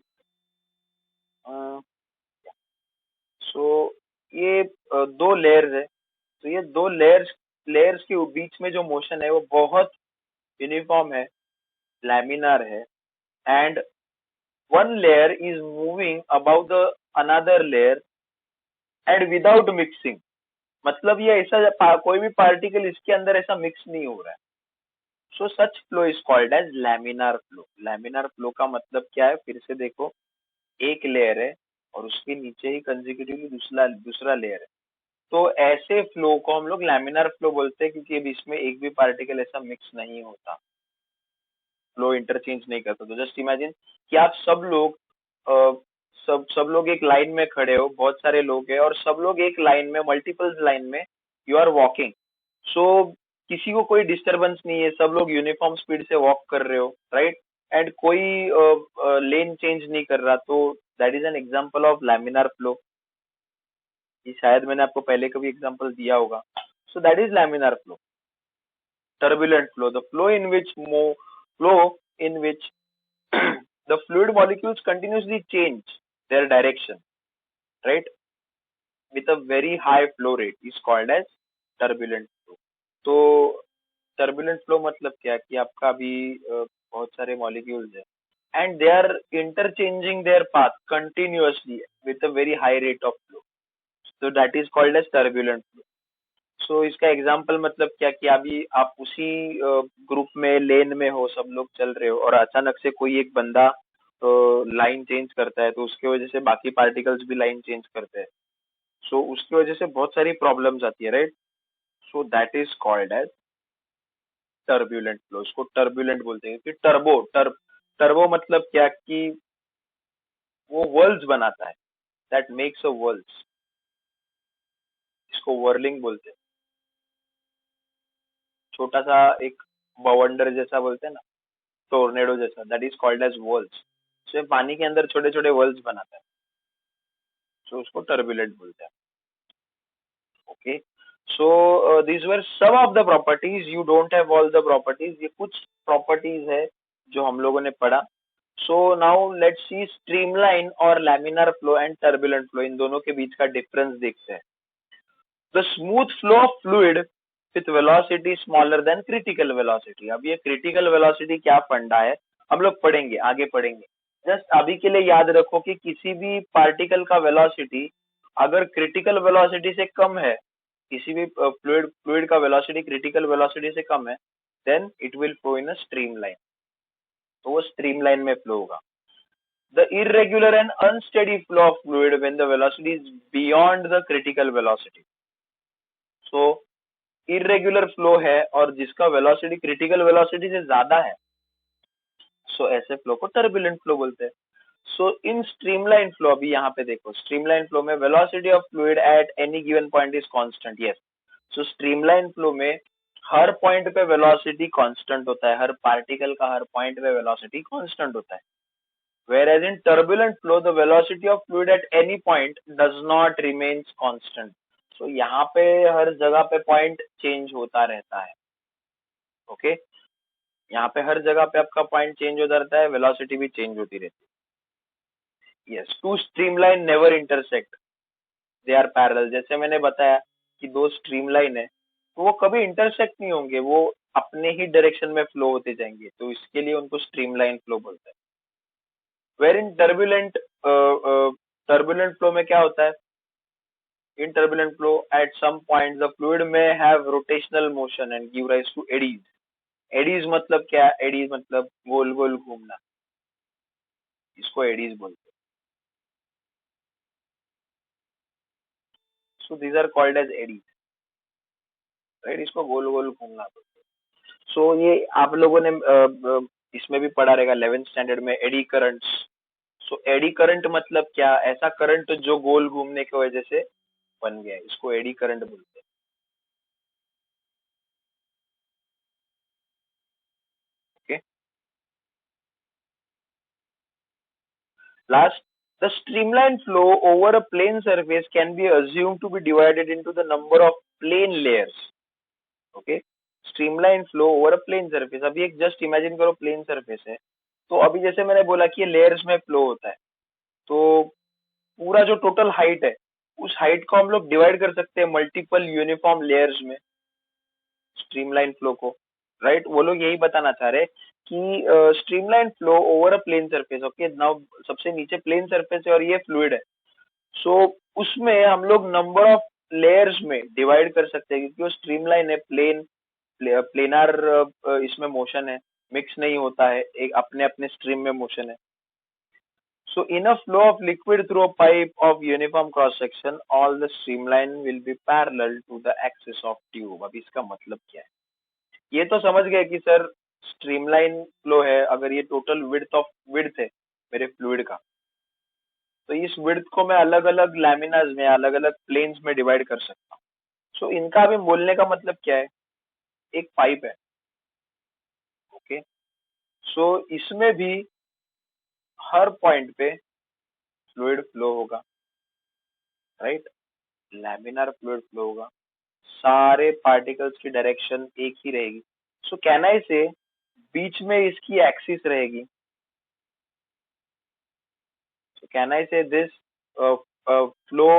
सो ये दो लेयर्स है. तो ये दो लेयर्स लेयर्स के बीच में जो मोशन है वो बहुत यूनिफॉर्म है, लैमिनार है. And one layer is moving about the another layer and without mixing. मतलब ये ऐसा कोई भी पार्टिकल इसके अंदर ऐसा मिक्स नहीं हो रहा है. So such flow is called as laminar flow. Laminar flow का मतलब क्या है? फिर से देखो, एक लेयर है और उसके नीचे ही कंसेक्यूटिवली दूसरा दूसरा लेयर है. तो ऐसे फ्लो को हम लोग लैमिनार फ्लो बोलते हैं, क्योंकि अब इसमें एक भी पार्टिकल ऐसा मिक्स नहीं होता, फ्लो इंटरचेंज नहीं करता. तो जस्ट इमेजिन कि आप सब लोग सब लोग एक लाइन में खड़े हो, बहुत सारे लोग हैं और सब लोग एक लाइन में, मल्टीपल लाइन में यू आर वॉकिंग. सो किसी को कोई डिस्टरबेंस नहीं है, सब लोग यूनिफॉर्म स्पीड से वॉक कर रहे हो, राइट. एंड कोई लेन चेंज नहीं कर रहा. तो that is an example of laminar flow. ये शायद मैंने आपको पहले कभी एग्जांपल दिया होगा. सो that is laminar flow. Turbulent flow, the flow in which the fluid molecules continuously change their direction, right, with a very high flow rate is called as turbulent flow. तो turbulent flow मतलब क्या कि आपका अभी बहुत सारे molecules है and they are interchanging their path continuously with a very high rate of flow. So that is called as turbulent flow. सो इसका एग्जाम्पल मतलब क्या कि अभी आप उसी ग्रुप में, लेन में हो, सब लोग चल रहे हो और अचानक से कोई एक बंदा लाइन चेंज करता है, तो उसके वजह से बाकी पार्टिकल्स भी लाइन चेंज करते हैं. सो उसकी वजह से बहुत सारी प्रॉब्लम्स आती है, right. So that is called as turbulent flow. इसको टर्बुलेंट बोलते हैं कि टर्बो मतलब क्या कि वो वर्ल्स बनाता है, दैट मेक्स अ वर्ल्स. इसको वर्लिंग बोलते हैं. छोटा सा एक बवंडर जैसा बोलते हैं ना, टोर्नेडो जैसा, that is called as whirls. So पानी के अंदर छोटे छोटे वर्ल्स बनाता है, सो उसको टर्बुलेंट बोलते हैं. Okay, so these were some of the properties. You don't have all the properties. ये कुछ प्रॉपर्टीज है जो हम लोगों ने पढ़ा. So now let's see streamline और laminar flow and turbulent flow, इन दोनों के बीच का डिफरेंस देखते हैं. The smooth flow of fluid with velocity smaller than critical velocity. अब ये क्रिटिकल वेलोसिटी क्या फंडा है हम लोग पढ़ेंगे, आगे पढ़ेंगे. जस्ट अभी के लिए याद रखो कि किसी भी पार्टिकल का वेलोसिटी अगर क्रिटिकल वेलोसिटी से कम है, किसी भी फ्लूइड का वेलोसिटी क्रिटिकल वेलोसिटी से कम है, then it will flow in a stream line. तो वो स्ट्रीम लाइन में फ्लो होगा. the irregular and unsteady flow of fluid when the velocity is beyond the critical velocity. So irregular flow है और जिसका वेलोसिटी क्रिटिकल वेलोसिटी से ज्यादा है, सो ऐसे फ्लो को टर्बुलेंट फ्लो बोलते हैं. सो इन स्ट्रीमलाइन फ्लो, अभी यहाँ पे देखो, स्ट्रीमलाइन फ्लो में velocity of fluid at any given point is constant. Yes, so streamline flow में हर पॉइंट पे वेलोसिटी कांस्टेंट होता है, हर पार्टिकल का हर पॉइंट पे वेलोसिटी कांस्टेंट होता है. Whereas in turbulent flow, the velocity of fluid at any point does not remains constant. So यहाँ पे हर जगह पे पॉइंट चेंज होता रहता है. ओके, यहाँ पे हर जगह पे आपका पॉइंट चेंज होता रहता है, वेलोसिटी भी चेंज होती रहती है. Yes, two streamline never intersect, they are parallel. जैसे मैंने बताया कि दो स्ट्रीमलाइन है, तो वो कभी इंटरसेक्ट नहीं होंगे, वो अपने ही डायरेक्शन में फ्लो होते जाएंगे, तो इसके लिए उनको स्ट्रीमलाइन फ्लो बोलते हैं. वेर इन टर्बुलेंट फ्लो में क्या होता है, in turbulent flow at some point the fluid में have rotational motion and give rise to eddies. Eddies मतलब क्या, एडीज मतलब गोल गोल घूमना, इसको एडीज बोलते हैं. So these are called as eddies, right, इसको गोल गोल घूमना बोलते हैं. सो ये आप लोगों ने इसमें भी पढ़ा रहेगा 11th स्टैंडर्ड में, एडी करंट्स. सो एडी करंट मतलब क्या, ऐसा करंट जो गोल घूमने की वजह से बन गया है, इसको एडी करंट बोलते हैं. Okay, last, the streamline flow over a plane surface can be assumed to be divided into the number of plane layers. Okay, streamline flow over a plane surface. अभी एक जस्ट इमेजिन करो प्लेन सरफेस है, तो अभी जैसे मैंने बोला कि ये लेयर्स में फ्लो होता है, तो पूरा जो टोटल हाइट है, उस हाइट को हम लोग डिवाइड कर सकते हैं मल्टीपल यूनिफॉर्म लेयर्स में, स्ट्रीमलाइन फ्लो को, राइट. वो लोग यही बताना चाह रहे कि streamline flow over a plane surface. Okay, now सबसे नीचे प्लेन सरफेस है और ये फ्लूइड है, सो उसमें हम लोग नंबर ऑफ लेयर्स में डिवाइड कर सकते हैं, क्योंकि वो स्ट्रीमलाइन है, प्लेनार इसमें मोशन है, मिक्स नहीं होता है, एक अपने अपने स्ट्रीम में मोशन है. So in a flow of liquid through a pipe of uniform cross section, all the streamline will be parallel to the axis of tube. अब इसका मतलब क्या है, ये तो समझ गए कि सर स्ट्रीमलाइन फ्लो है, अगर ये टोटल विड्थ है मेरे फ्लूइड का, तो इस विड्थ को मैं अलग अलग लैमिनाज में, अलग अलग प्लेन्स में डिवाइड कर सकता हूँ. सो इनका भी बोलने का मतलब क्या है, एक पाइप है. ओके, सो इसमें भी हर पॉइंट पे फ्लूइड फ्लो होगा, राइट, लैमिनार फ्लूइड फ्लो होगा, सारे पार्टिकल्स की डायरेक्शन एक ही रहेगी. सो कैन आई से बीच में इसकी एक्सिस रहेगी. सो कैन आई से this flow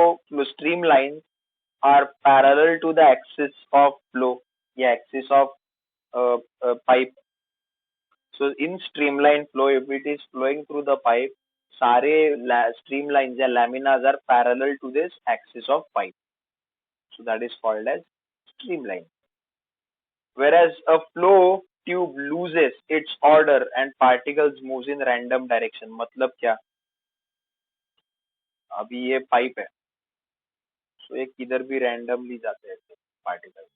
streamlines are parallel to the axis of flow, या axis of pipe. So in streamline flow, if it is flowing through the pipe, सारे streamlines या laminas are parallel to this axis of pipe. So that is called as streamline. Whereas a flow tube loses its order and particles moves in random direction. मतलब क्या, अभी ये पाइप है, तो ये किधर भी रैंडमली जाते हैं particles.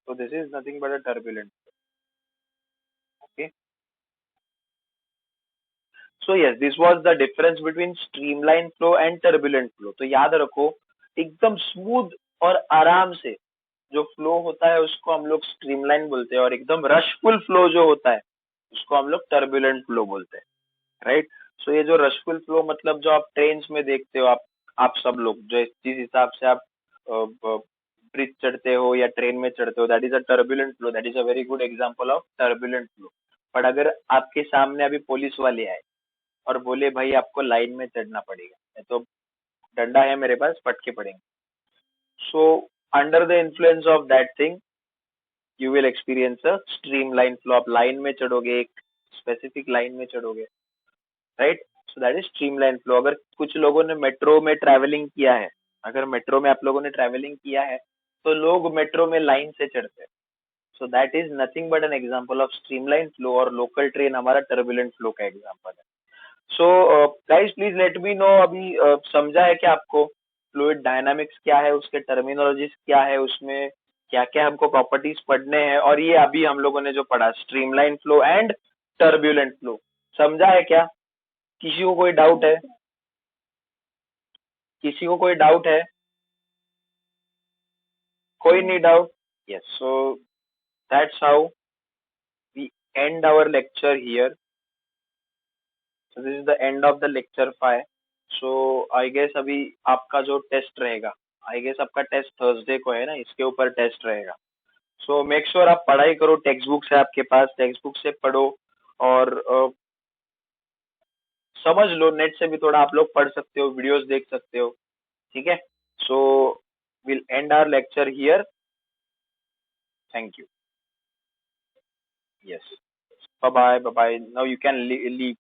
So this is nothing but a turbulent. Okay. So yes, this was the difference between streamline flow and turbulent flow. तो याद रखो, एकदम स्मूथ और आराम से जो फ्लो होता है उसको हम लोग स्ट्रीमलाइन बोलते हैं, और एकदम रशफुल फ्लो जो होता है उसको हम लोग टर्बुलेंट फ्लो बोलते हैं, राइट. सो ये जो रशफुल फ्लो मतलब जो आप ट्रेन में देखते हो, आप सब लोग जो जिस हिसाब से आप ब्रिज चढ़ते हो या ट्रेन में चढ़ते हो, that is a turbulent flow, that is a very good example of turbulent flow. But अगर आपके सामने अभी पुलिस वाले आए और बोले भाई आपको लाइन में चढ़ना पड़ेगा, तो डंडा है मेरे पास, पटके पड़ेंगे. So under the influence of that thing you will experience a streamline flow. आप लाइन में चढ़ोगे, एक स्पेसिफिक लाइन में चढ़ोगे, right. So that is streamline flow. अगर कुछ लोगों ने मेट्रो में ट्रैवलिंग किया है, अगर मेट्रो में आप लोगों ने ट्रैवलिंग किया है, तो लोग मेट्रो में लाइन से चढ़ते हैं. सो that is nothing but an example of streamline flow, और लोकल ट्रेन हमारा टर्बुलेंट फ्लो का एग्जांपल है. So guys please let me know, अभी समझा है क्या आपको फ्लूइड डायनामिक्स क्या है, उसके टर्मिनोलॉजीज क्या है, उसमें क्या क्या हमको प्रॉपर्टीज पढ़ने हैं, और ये अभी हम लोगों ने जो पढ़ा streamline flow and turbulent flow, समझा है क्या? किसी को कोई डाउट है? किसी को कोई डाउट है? कोई नहीं doubt? Yes, so that's how we end our lecture here. So this is the end of the lecture 5. So I guess अभी आपका जो टेस्ट रहेगा, आई गेस आपका टेस्ट थर्सडे को है ना, इसके ऊपर टेस्ट रहेगा. सो मेक श्योर आप पढ़ाई करो, टेक्स्ट बुक से आपके पास, टेक्स्ट बुक से पढ़ो, और समझ लो. नेट से भी थोड़ा आप लोग पढ़ सकते हो, वीडियोस देख सकते हो. ठीक है. So will end our lecture here. Thank you. Yes. Bye bye. Bye bye. Now you can leave.